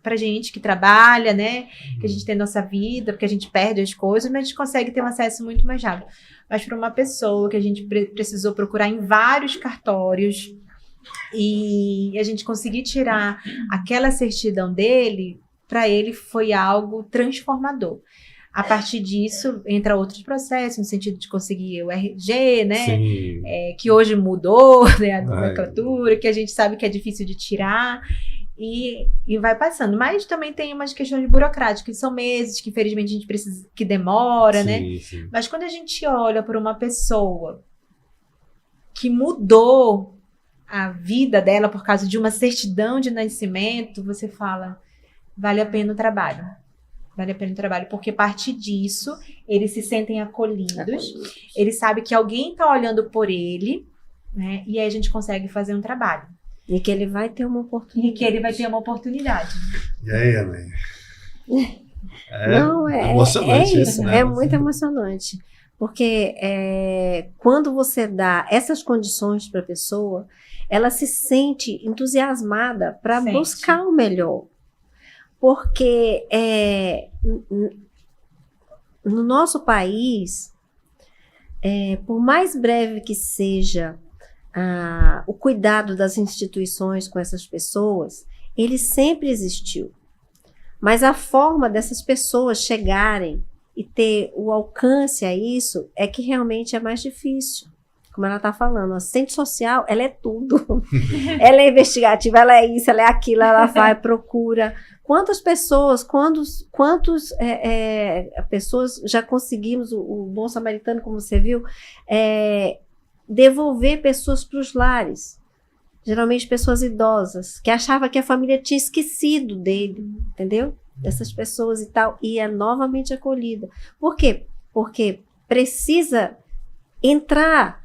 Pra gente que trabalha, né? Que a gente tem nossa vida, porque a gente perde as coisas, mas a gente consegue ter um acesso muito mais rápido. Mas para uma pessoa que a gente precisou procurar em vários cartórios e a gente conseguir tirar aquela certidão dele, para ele foi algo transformador. A partir disso, entra outros processos, no sentido de conseguir o RG, né? Que hoje mudou, né? A nomenclatura, que a gente sabe que é difícil de tirar. E vai passando, mas também tem umas questões burocráticas, que são meses, que infelizmente a gente precisa, que demora, né? Sim. Mas quando a gente olha para uma pessoa que mudou a vida dela por causa de uma certidão de nascimento, você fala, vale a pena o trabalho. Vale a pena o trabalho, porque a partir disso, eles se sentem acolhidos, eles sabem que alguém está olhando por ele, né? E aí a gente consegue fazer um trabalho. E que ele vai ter uma oportunidade. E aí, Ana? Emocionante isso, né? É muito emocionante. Porque quando você dá essas condições para a pessoa, ela se sente entusiasmada para buscar o melhor. Porque no nosso país, por mais breve que seja o cuidado das instituições com essas pessoas, ele sempre existiu. Mas a forma dessas pessoas chegarem e ter o alcance a isso é que realmente é mais difícil. Como ela está falando, a assistente social, ela é tudo. Ela é investigativa, ela é isso, ela é aquilo, ela vai, procura. Quantas pessoas, pessoas já conseguimos, o Bom Samaritano, como você viu, devolver pessoas para os lares, geralmente pessoas idosas, que achavam que a família tinha esquecido dele, entendeu? Dessas pessoas e tal, e é novamente acolhida. Por quê? Porque precisa entrar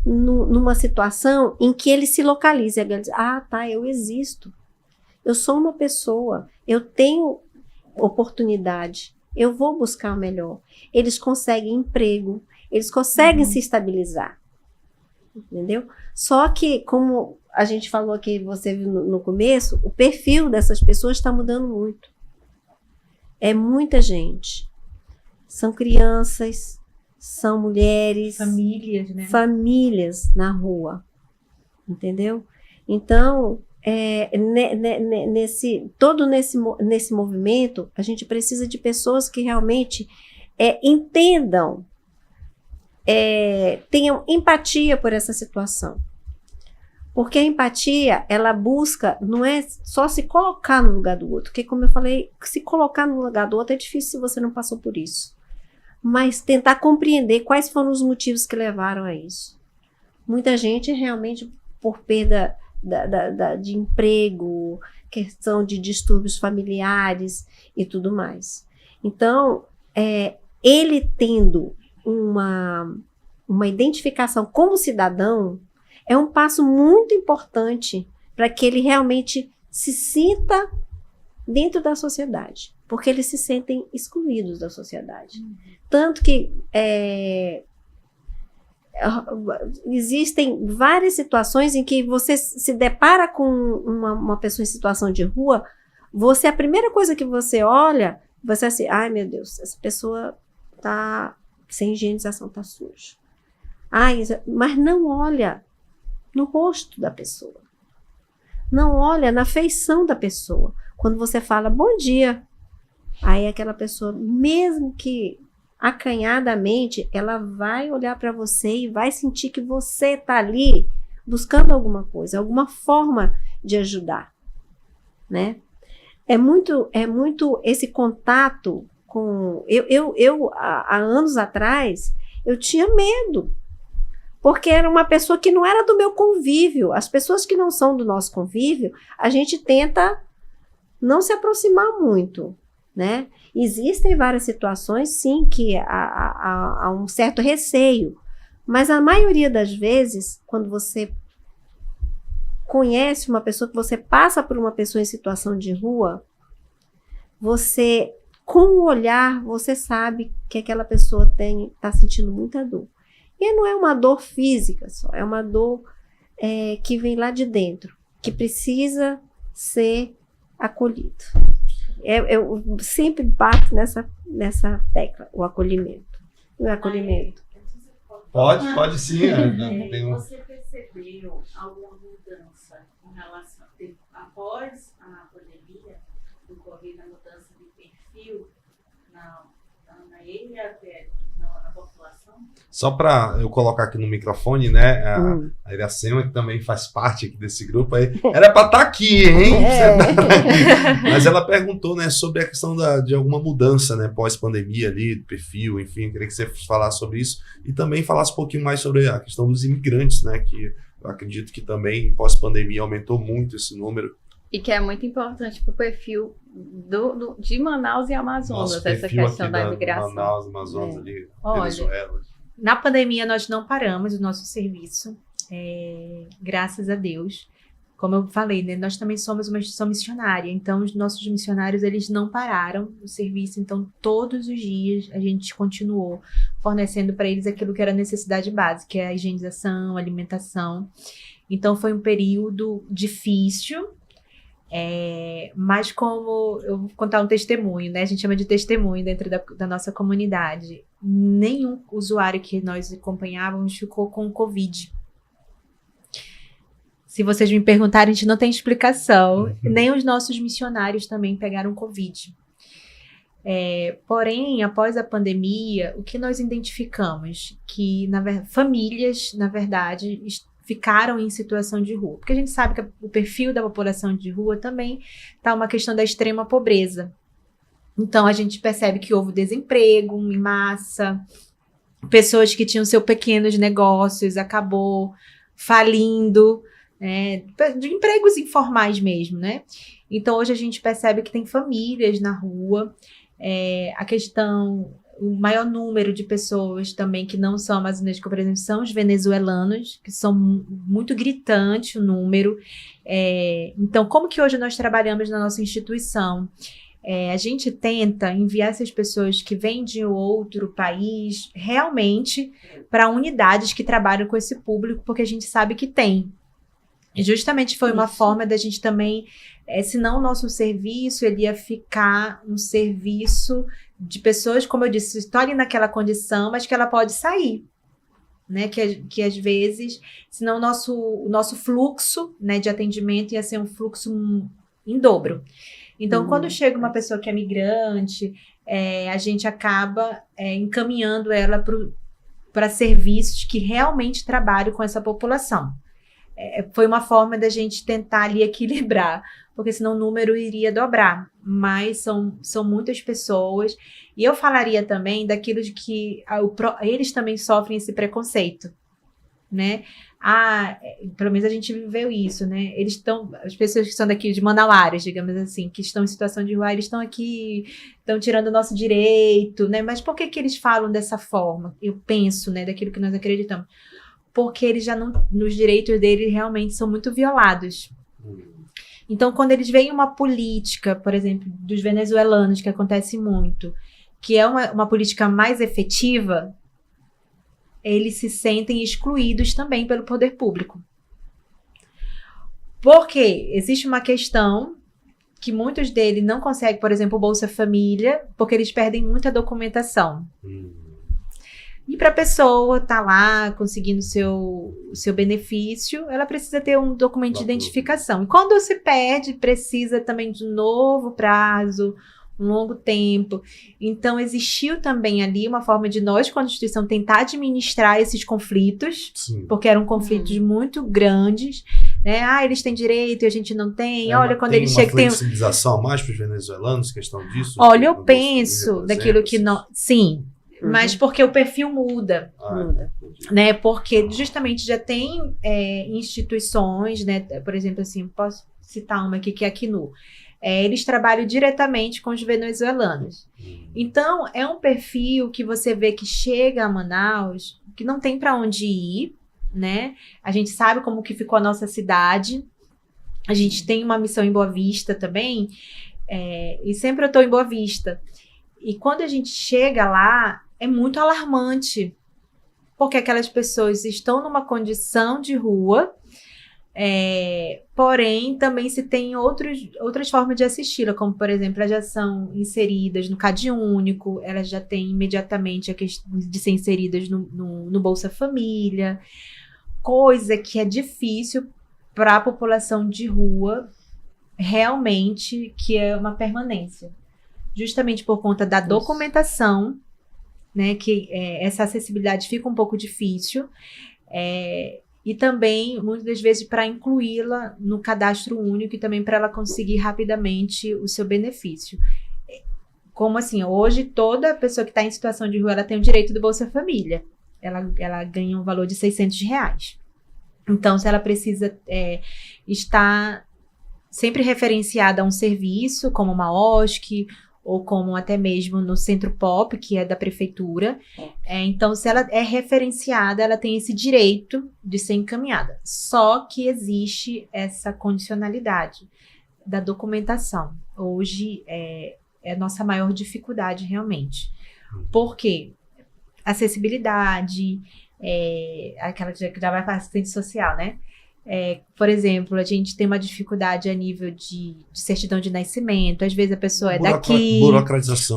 numa situação em que ele se localize, ele diz, eu existo, eu sou uma pessoa, eu tenho oportunidade, eu vou buscar o melhor. Eles conseguem emprego, eles conseguem se estabilizar. Entendeu? Só que, como a gente falou aqui, você viu no começo, o perfil dessas pessoas está mudando muito. É muita gente. São crianças, são mulheres. Famílias, né? Famílias na rua. Entendeu? Então, nesse movimento, a gente precisa de pessoas que realmente entendam, tenham empatia por essa situação. Porque a empatia, ela busca, não é só se colocar no lugar do outro, porque como eu falei, se colocar no lugar do outro é difícil se você não passou por isso. Mas tentar compreender quais foram os motivos que levaram a isso. Muita gente realmente por perda de emprego, questão de distúrbios familiares e tudo mais. Então, ele tendo uma identificação como cidadão, é um passo muito importante para que ele realmente se sinta dentro da sociedade, porque eles se sentem excluídos da sociedade. Tanto que existem várias situações em que você se depara com uma pessoa em situação de rua, a primeira coisa que você olha, você assim, ai meu Deus, essa pessoa está sem higienização, está suja. Mas não olha no rosto da pessoa. Não olha na feição da pessoa. Quando você fala bom dia, aí aquela pessoa, mesmo que acanhadamente, ela vai olhar para você e vai sentir que você está ali buscando alguma coisa, alguma forma de ajudar, né? É muito esse contato com... Eu há anos atrás, eu tinha medo, porque era uma pessoa que não era do meu convívio. As pessoas que não são do nosso convívio, a gente tenta não se aproximar muito, né? Existem várias situações, sim, que há um certo receio, mas a maioria das vezes, quando você conhece uma pessoa, que você passa por uma pessoa em situação de rua, você, com o olhar, você sabe que aquela pessoa está sentindo muita dor. E não é uma dor física só, é uma dor que vem lá de dentro, que precisa ser acolhida. Eu sempre bato nessa tecla, o acolhimento. O acolhimento. Pode sim. Você percebeu alguma mudança em relação, após a pandemia do Covid, a mudança de perfil na população? Só para eu colocar aqui no microfone, né? A Iracema, que também faz parte aqui desse grupo aí. Era para estar aqui, hein? Mas ela perguntou, né, sobre a questão de alguma mudança, né, pós-pandemia ali, do perfil, enfim. Queria que você falasse sobre isso e também falasse um pouquinho mais sobre a questão dos imigrantes, né? Que eu acredito que também pós-pandemia aumentou muito esse número. E que é muito importante para o perfil de Manaus e Amazonas, essa questão da imigração. Manaus, Amazonas ali, Venezuela. Na pandemia, nós não paramos o nosso serviço, graças a Deus. Como eu falei, né, nós também somos uma instituição missionária, então os nossos missionários, eles não pararam o serviço, então todos os dias a gente continuou fornecendo para eles aquilo que era necessidade básica, que é a higienização, alimentação. Então foi um período difícil, mas como eu vou contar um testemunho, né? A gente chama de testemunho dentro da nossa comunidade. Nenhum usuário que nós acompanhávamos ficou com Covid. Se vocês me perguntarem, a gente não tem explicação. Nem os nossos missionários também pegaram Covid. Porém, após a pandemia, o que nós identificamos? Que famílias, na verdade, ficaram em situação de rua. Porque a gente sabe que o perfil da população de rua também está uma questão da extrema pobreza. Então, a gente percebe que houve desemprego em massa, pessoas que tinham seus pequenos negócios, acabou falindo, de empregos informais mesmo, né? Então, hoje a gente percebe que tem famílias na rua, o maior número de pessoas também que não são amazonenses, por exemplo, são os venezuelanos, que são muito gritante o número. Então, como que hoje nós trabalhamos na nossa instituição? A gente tenta enviar essas pessoas que vêm de outro país realmente para unidades que trabalham com esse público, porque a gente sabe que tem. E justamente foi uma forma da gente também, senão o nosso serviço, ele ia ficar um serviço de pessoas, como eu disse, estão ali naquela condição, mas que ela pode sair. Né, que às vezes, senão o nosso fluxo, né, de atendimento ia ser um fluxo em dobro. Então, quando chega uma pessoa que é migrante, a gente acaba encaminhando ela para serviços que realmente trabalham com essa população. Foi uma forma da gente tentar ali equilibrar, porque senão o número iria dobrar, mas são muitas pessoas. E eu falaria também daquilo de que eles também sofrem esse preconceito, né? Pelo menos a gente viveu isso, né? As pessoas que são daqui de Manauara, digamos assim, que estão em situação de rua, eles estão aqui, estão tirando o nosso direito, né? Mas por que eles falam dessa forma? Eu penso, né, daquilo que nós acreditamos. Porque eles já não, nos direitos deles realmente são muito violados. Então, quando eles veem uma política, por exemplo, dos venezuelanos, que acontece muito, que é uma política mais efetiva, eles se sentem excluídos também pelo poder público. Porque existe uma questão que muitos deles não conseguem, por exemplo, o Bolsa Família, porque eles perdem muita documentação. E para a pessoa estar lá conseguindo o seu benefício, ela precisa ter um documento de identificação. E quando se perde, precisa também de um novo prazo, um longo tempo. Então, existiu também ali uma forma de nós, como instituição, tentar administrar esses conflitos, porque eram conflitos muito grandes, né? Eles têm direito e a gente não tem. Olha, quando eles chegam... Tem uma flexibilização a mais para os venezuelanos, questão disso? Olha, eu penso daquilo que não... Sim, mas porque o perfil muda, né? Porque justamente já tem instituições, né? Por exemplo, assim, posso citar uma aqui, que é a Acnu. Eles trabalham diretamente com os venezuelanos. Então, é um perfil que você vê que chega a Manaus, que não tem para onde ir, né? A gente sabe como que ficou a nossa cidade. A gente tem uma missão em Boa Vista também, e sempre eu estou em Boa Vista. E quando a gente chega lá, é muito alarmante, porque aquelas pessoas estão numa condição de rua, porém também se tem outras formas de assisti-la, como por exemplo, elas já são inseridas no Cade Único, elas já têm imediatamente a questão de ser inseridas no Bolsa Família, coisa que é difícil para a população de rua, realmente, que é uma permanência. Justamente por conta da documentação, né, que essa acessibilidade fica um pouco difícil, e também, muitas das vezes, para incluí-la no cadastro único e também para ela conseguir rapidamente o seu benefício. Como assim, hoje toda pessoa que está em situação de rua, ela tem o direito do Bolsa Família. Ela ganha um valor de R$600. Então, se ela precisa estar sempre referenciada a um serviço, como uma OSC, ou como até mesmo no Centro Pop, que é da prefeitura. Então, se ela é referenciada, ela tem esse direito de ser encaminhada. Só que existe essa condicionalidade da documentação. Hoje é a nossa maior dificuldade, realmente. Por quê? Acessibilidade, aquela que já vai para assistente social, né? Por exemplo, a gente tem uma dificuldade a nível de certidão de nascimento. Às vezes a pessoa é daqui.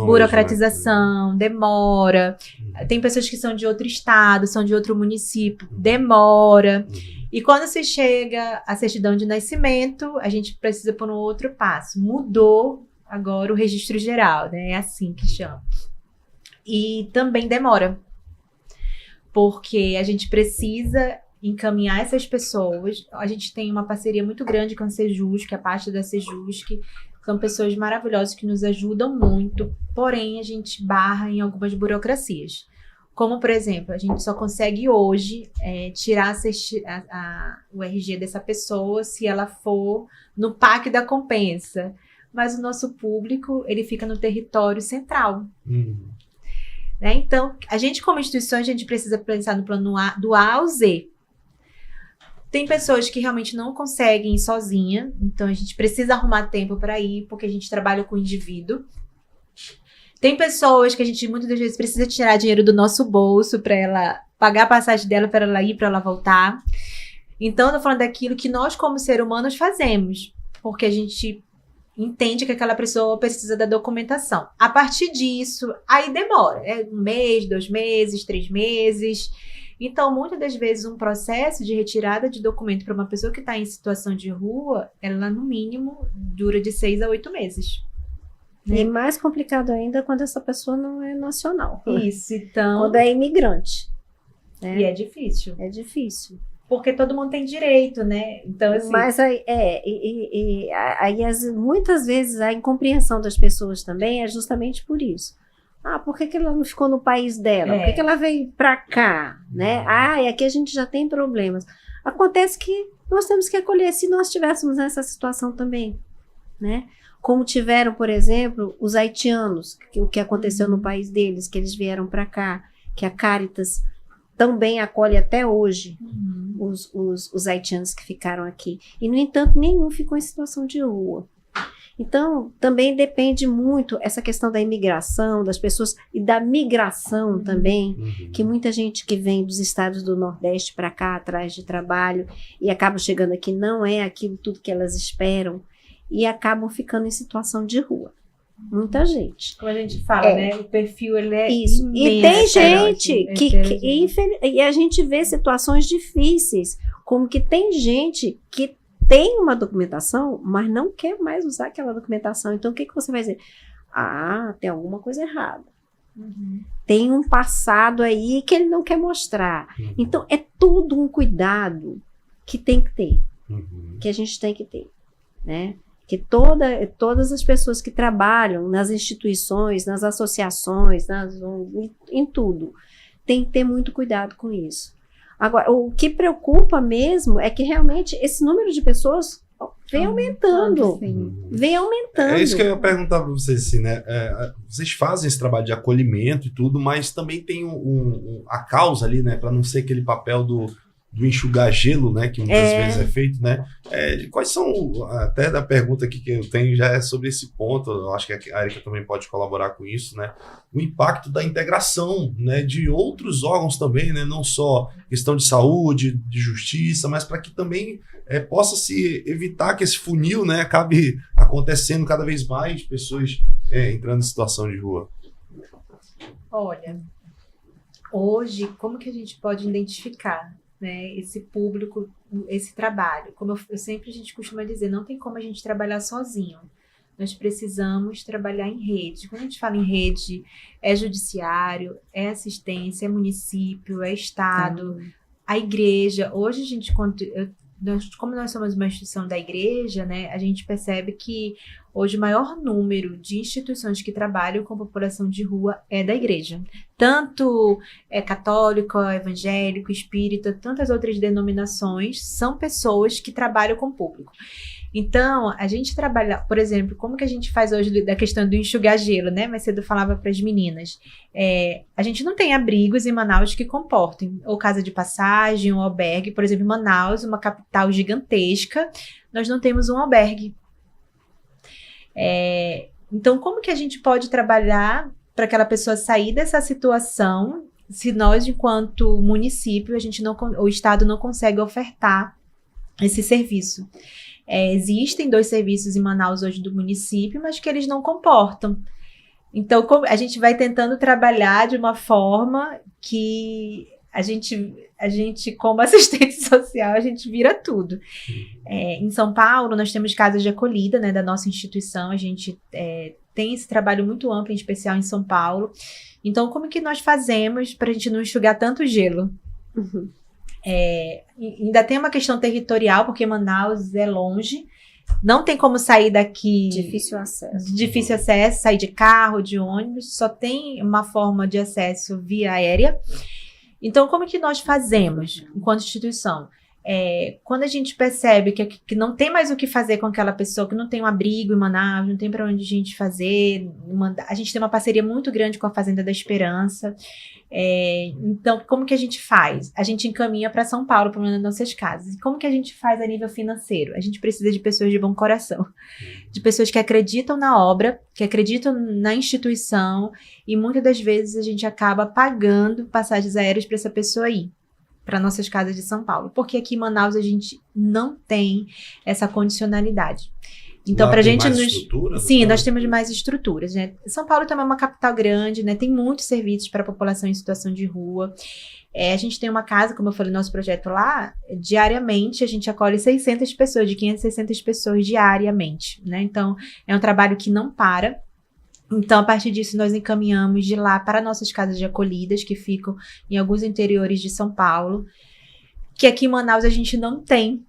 Burocratização, demora. Tem pessoas que são de outro estado, são de outro município, demora. E quando se chega à certidão de nascimento, a gente precisa por um outro passo. Mudou agora o registro geral, né? É assim que chama. E também demora. Porque a gente precisa encaminhar essas pessoas. A gente tem uma parceria muito grande com a Sejusc, a parte da Sejusc. São pessoas maravilhosas que nos ajudam muito, porém a gente barra em algumas burocracias. Como, por exemplo, a gente só consegue hoje tirar o RG dessa pessoa se ela for no PAC da Compensa. Mas o nosso público, ele fica no território central. Né? Então, a gente como instituição, a gente precisa pensar no plano do A ao Z. Tem pessoas que realmente não conseguem ir sozinha, então a gente precisa arrumar tempo para ir, porque a gente trabalha com o indivíduo. Tem pessoas que a gente muitas das vezes precisa tirar dinheiro do nosso bolso para ela pagar a passagem dela, para ela ir, para ela voltar. Então, eu tô falando daquilo que nós, como seres humanos, fazemos. Porque a gente entende que aquela pessoa precisa da documentação. A partir disso, aí demora. 1 mês, 2 meses, 3 meses. Então, muitas das vezes, um processo de retirada de documento para uma pessoa que está em situação de rua, ela, no mínimo, dura de 6 a 8 meses. E mais complicado ainda quando essa pessoa não é nacional. Isso, então... Quando é imigrante. Né? E é difícil. É difícil. Porque todo mundo tem direito, né? Então, assim... Mas aí, muitas vezes a incompreensão das pessoas também é justamente por isso. Por que ela não ficou no país dela? Por que ela veio pra cá? Né? E aqui a gente já tem problemas. Acontece que nós temos que acolher se nós estivéssemos nessa situação também, né? Como tiveram, por exemplo, os haitianos, o que aconteceu no país deles, que eles vieram para cá, que a Caritas também acolhe até hoje os haitianos que ficaram aqui. E, no entanto, nenhum ficou em situação de rua. Então, também depende muito essa questão da imigração, das pessoas, e da migração também, que muita gente que vem dos estados do Nordeste para cá, atrás de trabalho, e acaba chegando aqui, não é aquilo tudo que elas esperam, e acabam ficando em situação de rua. Muita gente. Como a gente fala, né? O perfil, ele é isso. Imenso, e tem gente e a gente vê situações difíceis, como que tem gente que tem uma documentação, mas não quer mais usar aquela documentação. Então, o que você vai dizer? Tem alguma coisa errada. Tem um passado aí que ele não quer mostrar. Então, é tudo um cuidado que tem que ter. Que a gente tem que ter, né? Que todas as pessoas que trabalham nas instituições, nas associações, em tudo, tem que ter muito cuidado com isso. Agora, o que preocupa mesmo é que realmente esse número de pessoas vem aumentando. Vem aumentando. É isso que eu ia perguntar para vocês, assim, né? Vocês fazem esse trabalho de acolhimento e tudo, mas também tem a causa ali, né? Para não ser aquele papel do enxugar gelo, né, que muitas vezes é feito, né? Quais são, até da pergunta aqui que eu tenho já é sobre esse ponto, eu acho que a Erika também pode colaborar com isso, né? O impacto da integração, né, de outros órgãos também, né? Não só questão de saúde, de justiça, mas para que também possa se evitar que esse funil, né, acabe acontecendo cada vez mais pessoas entrando em situação de rua. Olha, hoje, como que a gente pode identificar, né, esse público, esse trabalho? Como a gente costuma dizer, não tem como a gente trabalhar sozinho. Nós precisamos trabalhar em rede. Quando a gente fala em rede, é judiciário, é assistência, é município, é estado, a igreja. Hoje a gente, como nós somos uma instituição da igreja, né, a gente percebe que hoje o maior número de instituições que trabalham com a população de rua é da igreja. Tanto católico, evangélico, espírita, tantas outras denominações, são pessoas que trabalham com o público. Então, a gente trabalha, por exemplo, como que a gente faz hoje da questão do enxugar gelo, né? Mais cedo eu falava para as meninas. A gente não tem abrigos em Manaus que comportem ou casa de passagem, ou albergue. Por exemplo, em Manaus, uma capital gigantesca, nós não temos um albergue. Então, como que a gente pode trabalhar para aquela pessoa sair dessa situação, se nós, enquanto município, o Estado não consegue ofertar esse serviço? Existem 2 serviços em Manaus hoje do município, mas que eles não comportam. Então, a gente vai tentando trabalhar de uma forma que a gente, como assistente social, a gente vira tudo. Em São Paulo, nós temos casas de acolhida, né, da nossa instituição. A gente tem esse trabalho muito amplo, em especial em São Paulo. Então, como que nós fazemos para a gente não enxugar tanto gelo? Ainda tem uma questão territorial, porque Manaus é longe. Não tem como sair daqui... Difícil acesso, sair de carro, de ônibus. Só tem uma forma de acesso via aérea. Então, como que nós fazemos enquanto instituição? Quando a gente percebe que não tem mais o que fazer com aquela pessoa, que não tem um abrigo em Manaus, não tem para onde a gente fazer, a gente tem uma parceria muito grande com a Fazenda da Esperança. Então, como que a gente faz? A gente encaminha para São Paulo, para uma das nossas casas. E como que a gente faz a nível financeiro? A gente precisa de pessoas de bom coração, de pessoas que acreditam na obra, que acreditam na instituição, e muitas das vezes a gente acaba pagando passagens aéreas para essa pessoa ir, para nossas casas de São Paulo, porque aqui em Manaus a gente não tem essa condicionalidade. Então, Lá para a tem gente mais nos. estrutura, Sim, então? nós temos mais estruturas, né? São Paulo também é uma capital grande, né? Tem muitos serviços para a população em situação de rua. A gente tem uma casa, como eu falei, nosso projeto lá, diariamente a gente acolhe 600 pessoas, de 500 a 600 pessoas diariamente, né? Então, é um trabalho que não para. Então, a partir disso, nós encaminhamos de lá para nossas casas de acolhidas, que ficam em alguns interiores de São Paulo, que aqui em Manaus a gente não tem.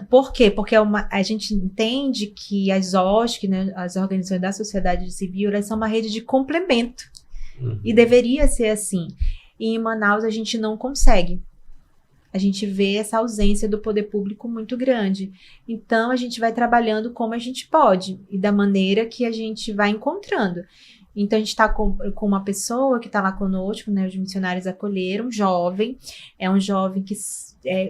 Por quê? Porque a gente entende que as OSC, né, as organizações da sociedade civil, elas são uma rede de complemento. E deveria ser assim. E em Manaus a gente não consegue. A gente vê essa ausência do poder público muito grande. Então, a gente vai trabalhando como a gente pode e da maneira que a gente vai encontrando. Então, a gente está com uma pessoa que está lá conosco, né? Os missionários acolheram, um jovem. É um jovem que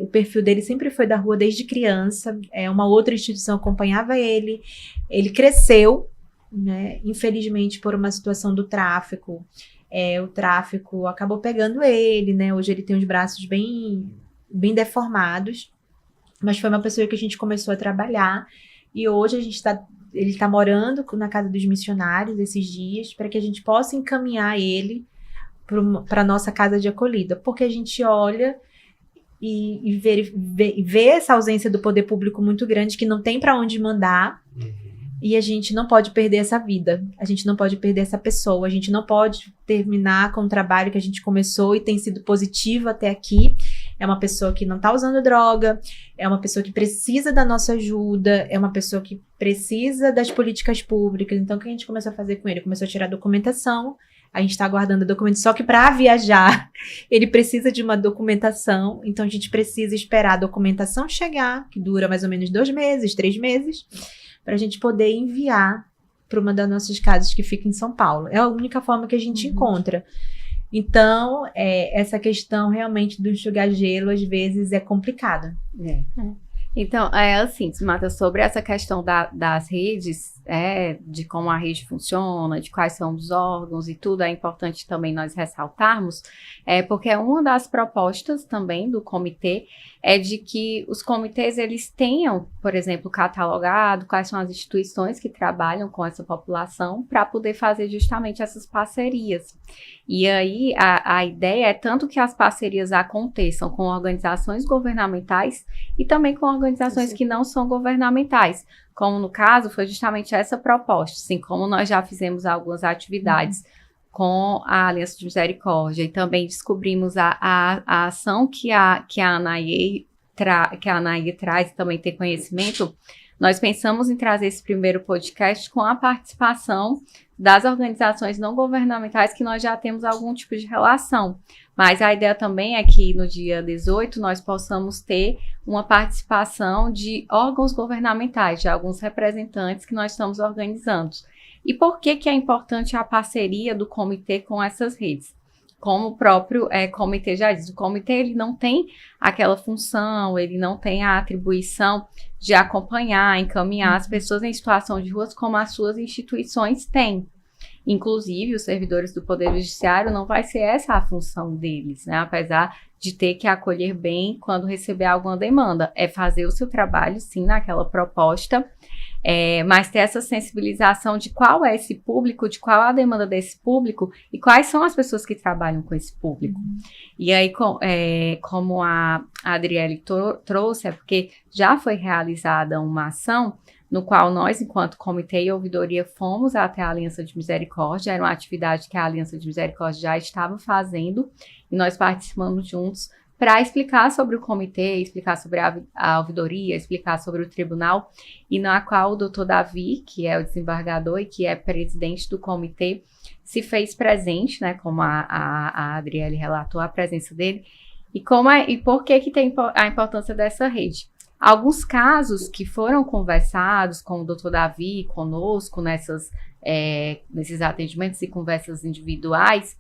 o perfil dele sempre foi da rua desde criança. Uma outra instituição acompanhava ele. Ele cresceu, né? Infelizmente, por uma situação do tráfico. O tráfico acabou pegando ele, né? Hoje ele tem os braços bem deformados. Mas foi uma pessoa que a gente começou a trabalhar. E hoje ele está morando na casa dos missionários esses dias, para que a gente possa encaminhar ele para a nossa casa de acolhida. Porque a gente olha e vê essa ausência do poder público muito grande, que não tem para onde mandar. E a gente não pode perder essa vida. A gente não pode perder essa pessoa. A gente não pode terminar com o trabalho que a gente começou e tem sido positivo até aqui. É uma pessoa que não está usando droga, é uma pessoa que precisa da nossa ajuda, é uma pessoa que precisa das políticas públicas. Então, o que a gente começou a fazer com ele? Começou a tirar documentação, a gente está aguardando a documentação, só que para viajar, ele precisa de uma documentação, então a gente precisa esperar a documentação chegar, que dura mais ou menos 2 meses, 3 meses, para a gente poder enviar para uma das nossas casas que fica em São Paulo. É a única forma que a gente encontra. Então, essa questão realmente do enxugar gelo, às vezes, é complicada. Então, assim, Matheus, sobre essa questão das redes, de como a rede funciona, de quais são os órgãos e tudo, é importante também nós ressaltarmos, porque uma das propostas também do comitê é de que os comitês, eles tenham, por exemplo, catalogado quais são as instituições que trabalham com essa população para poder fazer justamente essas parcerias. E aí, a ideia é tanto que as parcerias aconteçam com organizações governamentais e também com organizações que não são governamentais, como no caso foi justamente essa proposta, assim como nós já fizemos algumas atividades com a Aliança de Misericórdia e também descobrimos a ação que a ANAIE traz e também tem conhecimento. Nós pensamos em trazer esse primeiro podcast com a participação das organizações não governamentais que nós já temos algum tipo de relação. Mas a ideia também é que no dia 18 nós possamos ter uma participação de órgãos governamentais, de alguns representantes que nós estamos organizando. E por que é importante a parceria do comitê com essas redes? Como o próprio comitê já diz, o comitê ele não tem aquela função, ele não tem a atribuição de acompanhar, encaminhar as pessoas em situação de ruas como as suas instituições têm. Inclusive, os servidores do Poder Judiciário não vai ser essa a função deles, né? Apesar de ter que acolher bem quando receber alguma demanda. É fazer o seu trabalho, sim, naquela proposta, mas ter essa sensibilização de qual é esse público, de qual a demanda desse público e quais são as pessoas que trabalham com esse público. E aí, como a Adriele trouxe, porque já foi realizada uma ação no qual nós, enquanto Comitê e Ouvidoria, fomos até a Aliança de Misericórdia. Era uma atividade que a Aliança de Misericórdia já estava fazendo, e nós participamos juntos para explicar sobre o comitê, explicar sobre a ouvidoria, explicar sobre o tribunal, e na qual o doutor Davi, que é o desembargador e que é presidente do comitê, se fez presente, né, como a Adriele relatou, a presença dele, e por que tem a importância dessa rede. Alguns casos que foram conversados com o doutor Davi, conosco, nesses atendimentos e conversas individuais,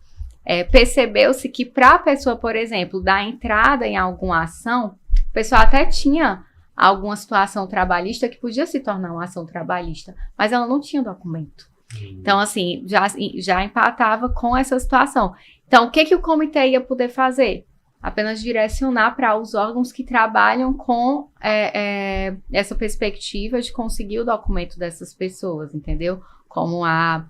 percebeu-se que para a pessoa, por exemplo, dar entrada em alguma ação, a pessoa até tinha alguma situação trabalhista que podia se tornar uma ação trabalhista, mas ela não tinha documento. Então, assim, já empatava com essa situação. Então, o que o comitê ia poder fazer? apenas direcionar para os órgãos que trabalham com essa perspectiva de conseguir o documento dessas pessoas, entendeu? Como a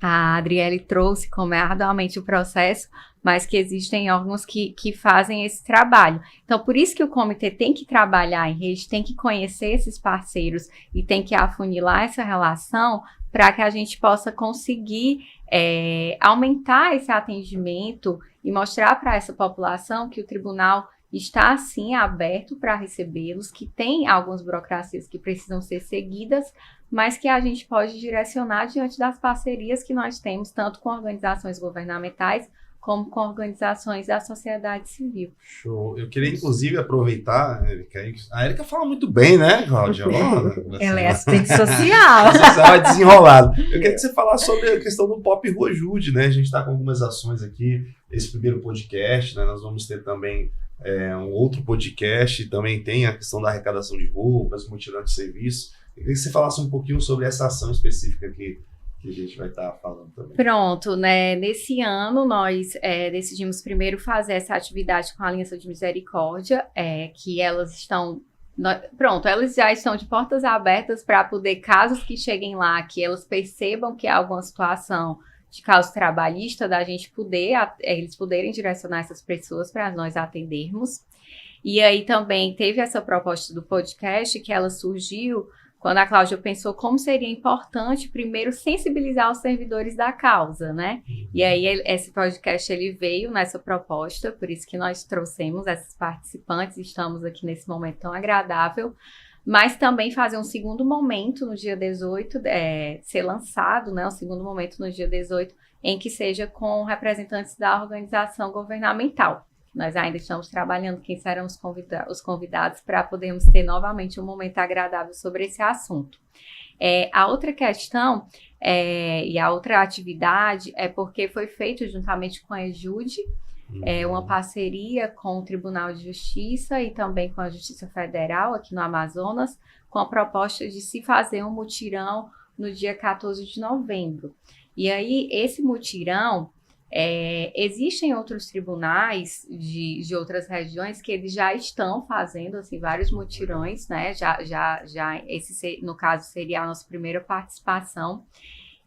Adriele trouxe, como é arduamente o processo, mas que existem órgãos que fazem esse trabalho. Então, por isso que o comitê tem que trabalhar em rede, tem que conhecer esses parceiros e tem que afunilar essa relação para que a gente possa conseguir aumentar esse atendimento e mostrar para essa população que o tribunal está, sim, aberto para recebê-los, que tem algumas burocracias que precisam ser seguidas, mas que a gente pode direcionar diante das parcerias que nós temos, tanto com organizações governamentais, como com organizações da sociedade civil. Show. Eu queria, inclusive, aproveitar, Érica. A Érica fala muito bem, né, Cláudia? Ela é assistente social. Você vai desenrolado. Eu queria que você falasse sobre a questão do Pop Rua Ajude, né? A gente está com algumas ações aqui, esse primeiro podcast, né? Nós vamos ter também um outro podcast, também tem a questão da arrecadação de roupas, mutirão de serviço. Eu queria que você falasse um pouquinho sobre essa ação específica aqui, que a gente vai estar falando também. Pronto, né? Nesse ano nós decidimos primeiro fazer essa atividade com a Aliança de Misericórdia, que elas estão... elas já estão de portas abertas para poder, casos que cheguem lá, que elas percebam que há alguma situação de causa trabalhista, da gente poder, eles poderem direcionar essas pessoas para nós atendermos. E aí também teve essa proposta do podcast, que ela surgiu quando a Cláudia pensou como seria importante, primeiro, sensibilizar os servidores da causa, né? E aí, esse podcast, ele veio nessa proposta, por isso que nós trouxemos esses participantes, estamos aqui nesse momento tão agradável, mas também fazer um segundo momento no dia 18, ser lançado, né? Um segundo momento no dia 18, em que seja com representantes da organização governamental. Nós ainda estamos trabalhando quem serão os convidados para podermos ter novamente um momento agradável sobre esse assunto. A outra questão e a outra atividade é porque foi feito juntamente com a EJUDE, uma parceria com o Tribunal de Justiça e também com a Justiça Federal aqui no Amazonas, com a proposta de se fazer um mutirão no dia 14 de novembro. E aí, esse mutirão... existem outros tribunais de outras regiões que eles já estão fazendo assim, vários mutirões, né? Esse, no caso, seria a nossa primeira participação.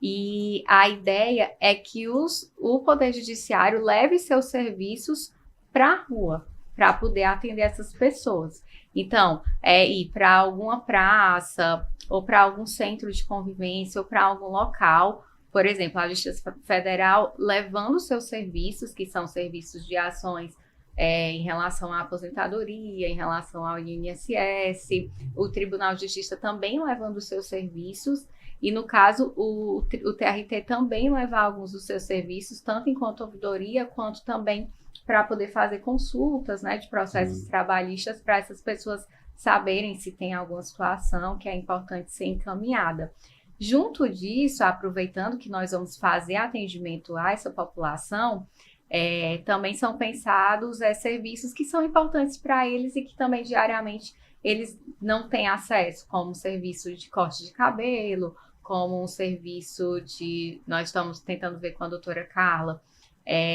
E a ideia é que o Poder Judiciário leve seus serviços para a rua, para poder atender essas pessoas. Então, ir para alguma praça, ou para algum centro de convivência, ou para algum local. Por exemplo, a Justiça Federal levando seus serviços, que são serviços de ações em relação à aposentadoria, em relação ao INSS, o Tribunal de Justiça também levando seus serviços, e no caso o TRT também levar alguns dos seus serviços, tanto enquanto ouvidoria, quanto também para poder fazer consultas, né, de processos trabalhistas, para essas pessoas saberem se tem alguma situação que é importante ser encaminhada. Junto disso, aproveitando que nós vamos fazer atendimento a essa população, também são pensados serviços que são importantes para eles e que também diariamente eles não têm acesso, como um serviço de corte de cabelo, como um serviço de... Nós estamos tentando ver com a doutora Carla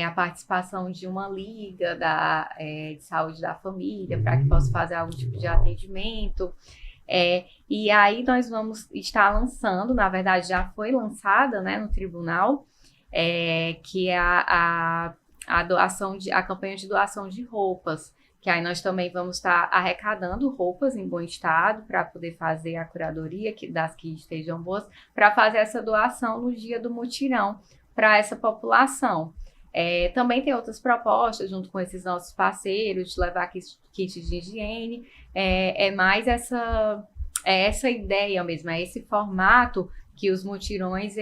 a participação de uma liga de saúde da família, para que possa fazer algum tipo de atendimento. E aí nós vamos estar lançando, na verdade já foi lançada, né, no tribunal, que é a campanha de doação de roupas, que aí nós também vamos estar arrecadando roupas em bom estado para poder fazer a curadoria das que estejam boas, para fazer essa doação no dia do mutirão para essa população. Também tem outras propostas junto com esses nossos parceiros de levar kits de higiene, mais essa ideia mesmo, esse formato que os mutirões,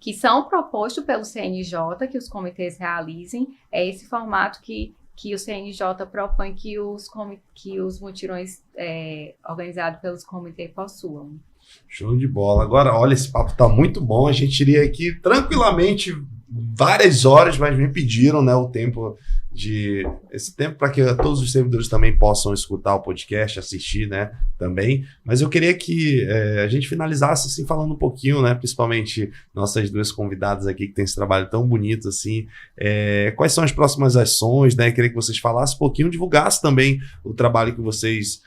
que são propostos pelo CNJ, que os comitês realizem, é esse formato que o CNJ propõe que os mutirões organizados pelos comitês possuam. Show de bola. Agora, olha, esse papo tá muito bom. A gente iria aqui tranquilamente várias horas, mas me pediram, né, esse tempo para que todos os servidores também possam escutar o podcast, assistir, né, também. Mas eu queria que a gente finalizasse assim falando um pouquinho, né, principalmente nossas duas convidadas aqui que tem esse trabalho tão bonito assim. Quais são as próximas ações, né? Eu queria que vocês falassem um pouquinho, divulgassem também o trabalho que vocês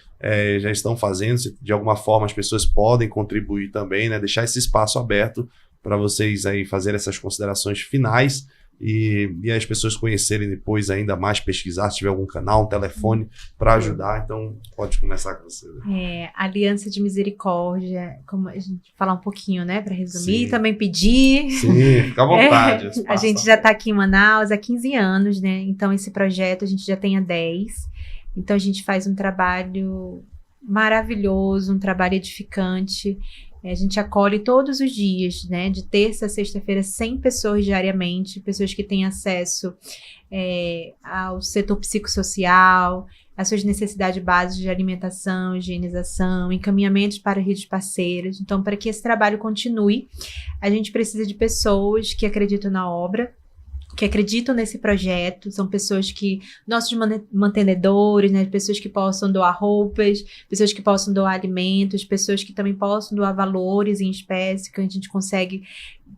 já estão fazendo, se de alguma forma as pessoas podem contribuir também, né? Deixar esse espaço aberto para vocês aí fazerem essas considerações finais e as pessoas conhecerem depois ainda mais, pesquisar, se tiver algum canal, um telefone para ajudar. Então, pode começar com você. Aliança de Misericórdia, como a gente falar um pouquinho, né, para resumir, Sim. e também pedir. Sim, fica à vontade. A gente já está aqui em Manaus há 15 anos, né, então esse projeto a gente já tem há 10. Então a gente faz um trabalho maravilhoso, um trabalho edificante. A gente acolhe todos os dias, né? De terça a sexta-feira, 100 pessoas diariamente, pessoas que têm acesso ao setor psicossocial, às suas necessidades básicas de alimentação, higienização, encaminhamentos para redes parceiras. Então, para que esse trabalho continue, a gente precisa de pessoas que acreditam na obra, que acreditam nesse projeto, são pessoas que, nossos mantenedores, né, pessoas que possam doar roupas, pessoas que possam doar alimentos, pessoas que também possam doar valores em espécie, que a gente consegue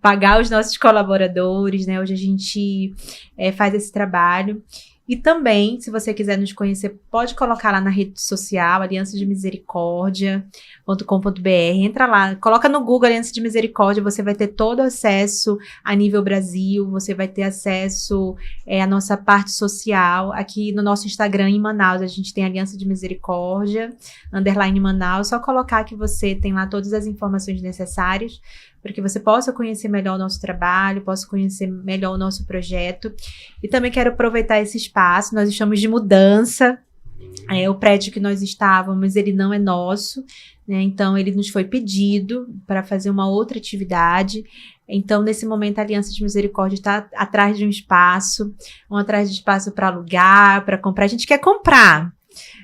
pagar os nossos colaboradores, né, hoje a gente faz esse trabalho. E também, se você quiser nos conhecer, pode colocar lá na rede social, aliançademisericórdia.com.br. Entra lá, coloca no Google Aliança de Misericórdia, você vai ter todo acesso a nível Brasil, você vai ter acesso à nossa parte social. Aqui no nosso Instagram, em Manaus, a gente tem Aliança de Misericórdia, _Manaus. Só colocar que você tem lá todas as informações necessárias para que você possa conhecer melhor o nosso trabalho, possa conhecer melhor o nosso projeto. E também quero aproveitar esse espaço, nós estamos de mudança, o prédio que nós estávamos, ele não é nosso, né? Então ele nos foi pedido para fazer uma outra atividade. Então, nesse momento, a Aliança de Misericórdia está atrás de um espaço para alugar, para comprar. A gente quer comprar,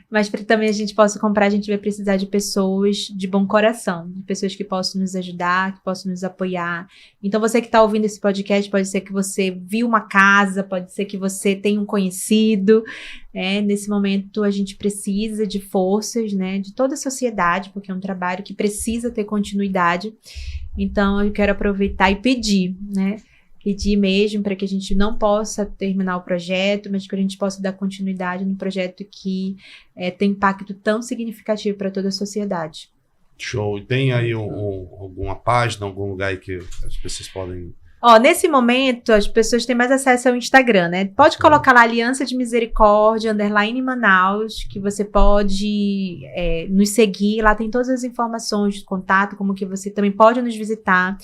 mas para também a gente possa comprar, a gente vai precisar de pessoas de bom coração, de pessoas que possam nos ajudar, que possam nos apoiar. Então, você que está ouvindo esse podcast, pode ser que você viu uma casa, pode ser que você tenha um conhecido. Nesse momento, a gente precisa de forças, né, de toda a sociedade, porque é um trabalho que precisa ter continuidade. Então, eu quero aproveitar e pedir, né? Pedir mesmo para que a gente não possa terminar o projeto, mas que a gente possa dar continuidade no projeto que tem impacto tão significativo para toda a sociedade. Show. E tem aí alguma página, algum lugar aí que as pessoas podem... Nesse momento, as pessoas têm mais acesso ao Instagram, né? Pode colocar lá Aliança de Misericórdia, _Manaus, que você pode nos seguir. Lá tem todas as informações de contato, como que você também pode nos visitar.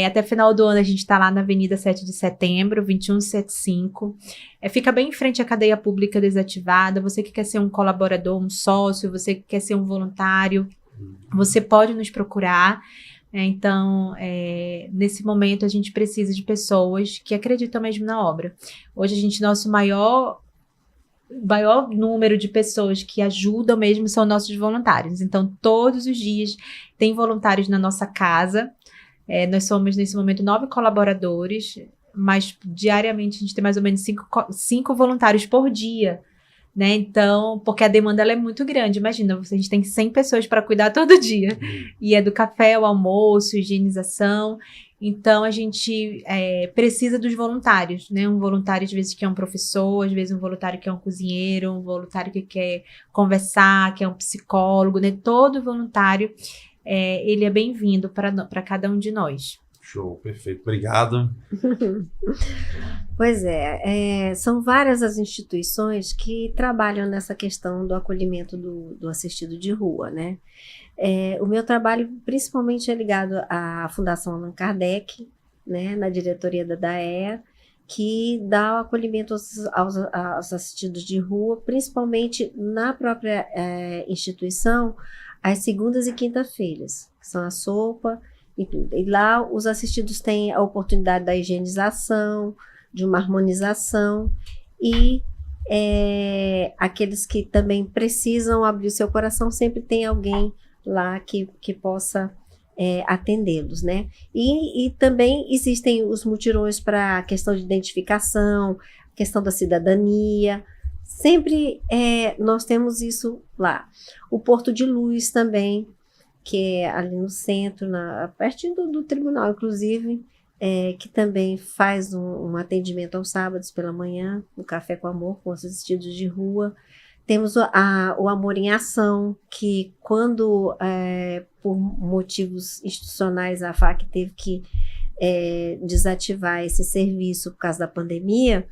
Até final do ano, a gente está lá na Avenida 7 de Setembro, 2175. Fica bem em frente à cadeia pública desativada. Você que quer ser um colaborador, um sócio, você que quer ser um voluntário, você pode nos procurar. Então, nesse momento, a gente precisa de pessoas que acreditam mesmo na obra. Hoje, nosso maior número de pessoas que ajudam mesmo são nossos voluntários. Então, todos os dias tem voluntários na nossa casa. Nós somos, nesse momento, 9 colaboradores, mas diariamente a gente tem mais ou menos 5 voluntários por dia. Né? Então, porque a demanda ela é muito grande. Imagina, a gente tem 100 pessoas para cuidar todo dia. E é do café, o almoço, higienização. Então, a gente precisa dos voluntários, né? Um voluntário, às vezes, que é um professor, às vezes um voluntário que é um cozinheiro, um voluntário que quer conversar, que é um psicólogo, né? Todo voluntário, ele é bem-vindo para cada um de nós. Show, perfeito. Obrigado. Pois são várias as instituições que trabalham nessa questão do acolhimento do assistido de rua, né? O meu trabalho principalmente é ligado à Fundação Allan Kardec, né, na diretoria da DAEA, que dá o acolhimento aos assistidos de rua, principalmente na própria instituição, às segundas e quinta-feiras, que são a sopa. E lá os assistidos têm a oportunidade da higienização, de uma harmonização e aqueles que também precisam abrir o seu coração, sempre tem alguém lá que possa atendê-los, né? E também existem os mutirões para a questão de identificação, questão da cidadania. Sempre nós temos isso lá. O Porto de Luz também, que é ali no centro, pertinho do tribunal, inclusive, que também faz um atendimento aos sábados pela manhã, no Café com Amor, com os assistidos de rua. Temos o Amor em Ação, que quando, por motivos institucionais, a FAC teve que desativar esse serviço por causa da pandemia,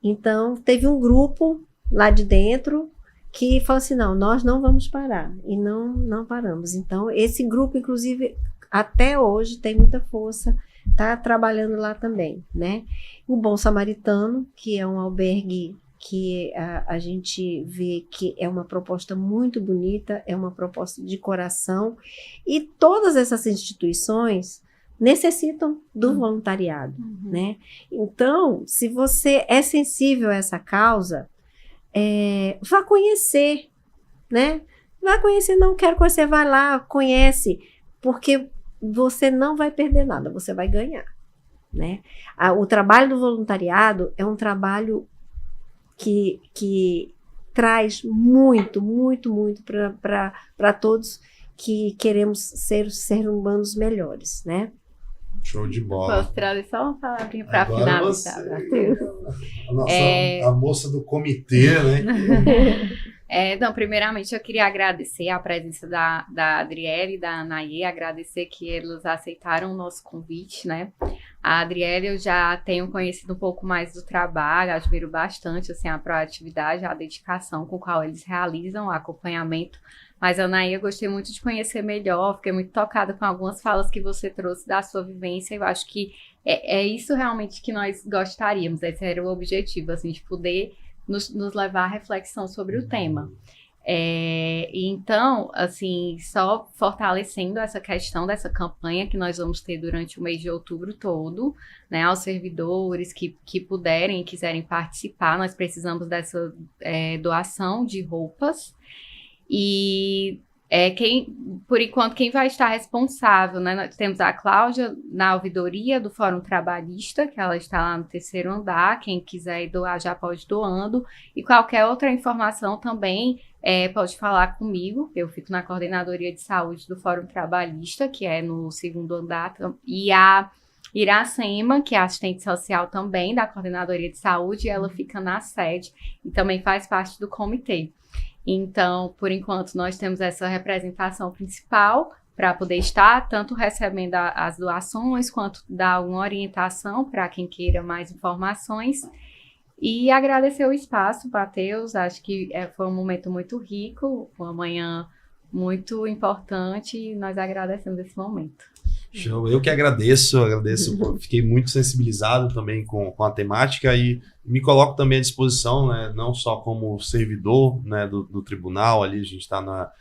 então teve um grupo lá de dentro que falou assim, não, nós não vamos parar, e não paramos. Então, esse grupo, inclusive, até hoje tem muita força, está trabalhando lá também, né? O Bom Samaritano, que é um albergue que a gente vê que é uma proposta muito bonita, é uma proposta de coração, e todas essas instituições necessitam do voluntariado, né? Então, se você é sensível a essa causa, vá conhecer, né? Vá conhecer, não quero conhecer, vai lá, conhece, porque você não vai perder nada, você vai ganhar, né? O trabalho do voluntariado é um trabalho que traz muito, muito, muito para todos que queremos ser humanos melhores, né? Show de bola. Posso trazer só uma palavrinha para finalizar? A moça do comitê, né? Então, primeiramente, eu queria agradecer a presença da Adriele e da Anaí, agradecer que eles aceitaram o nosso convite, né? A Adriele eu já tenho conhecido um pouco mais do trabalho, admiro bastante assim, a proatividade, a dedicação com a qual eles realizam o acompanhamento. Mas, Anaí, eu gostei muito de conhecer melhor, fiquei muito tocada com algumas falas que você trouxe da sua vivência. Eu acho que é isso realmente que nós gostaríamos, esse era o objetivo, assim, de poder nos levar à reflexão sobre o tema. Então, assim, só fortalecendo essa questão dessa campanha que nós vamos ter durante o mês de outubro todo, né, aos servidores que puderem e quiserem participar, nós precisamos dessa doação de roupas. E por enquanto, quem vai estar responsável, né? Nós temos a Cláudia na ouvidoria do Fórum Trabalhista, que ela está lá no 3º andar. Quem quiser doar já pode doando. E qualquer outra informação também pode falar comigo. Eu fico na coordenadoria de saúde do Fórum Trabalhista, que é no 2º andar. E a Iracema, que é assistente social também da coordenadoria de saúde, ela fica na sede e também faz parte do comitê. Então, por enquanto, nós temos essa representação principal para poder estar tanto recebendo as doações, quanto dar uma orientação para quem queira mais informações. E agradecer o espaço, Matheus, acho que foi um momento muito rico, uma manhã muito importante, e nós agradecemos esse momento. Show, eu que agradeço, fiquei muito sensibilizado também com a temática e me coloco também à disposição, né, não só como servidor, né, do tribunal, ali a gente está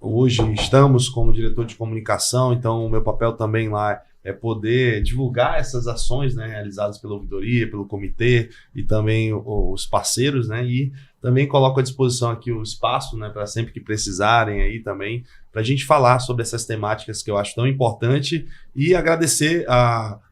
hoje estamos como diretor de comunicação, então o meu papel também lá é poder divulgar essas ações, né, realizadas pela ouvidoria, pelo comitê e também os parceiros, né, e também coloco à disposição aqui o espaço, né, para sempre que precisarem aí também, para a gente falar sobre essas temáticas que eu acho tão importante e agradecer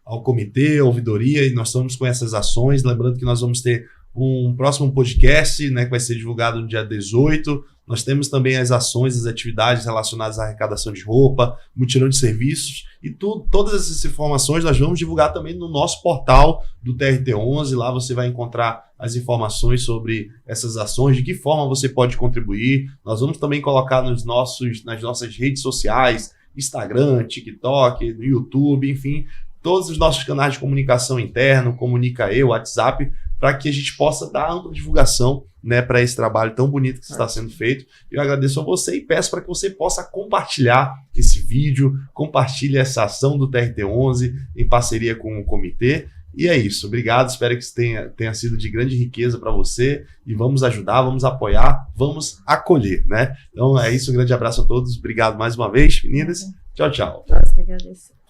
ao comitê, à ouvidoria, e nós estamos com essas ações, lembrando que nós vamos ter um próximo podcast, né, que vai ser divulgado no dia 18. Nós temos também as ações, as atividades relacionadas à arrecadação de roupa, mutirão de serviços e todas essas informações nós vamos divulgar também no nosso portal do TRT11. Lá você vai encontrar as informações sobre essas ações, de que forma você pode contribuir. Nós vamos também colocar nas nossas redes sociais, Instagram, TikTok, YouTube, enfim, todos os nossos canais de comunicação interno, Comunica Eu, WhatsApp, para que a gente possa dar ampla divulgação, né, para esse trabalho tão bonito que está sendo feito. Eu agradeço a você e peço para que você possa compartilhar esse vídeo, compartilhe essa ação do TRT11 em parceria com o comitê. E é isso, obrigado, espero que isso tenha sido de grande riqueza para você e vamos ajudar, vamos apoiar, vamos acolher, né? Então é isso, um grande abraço a todos, obrigado mais uma vez, meninas, tchau, tchau. Nossa, agradeço.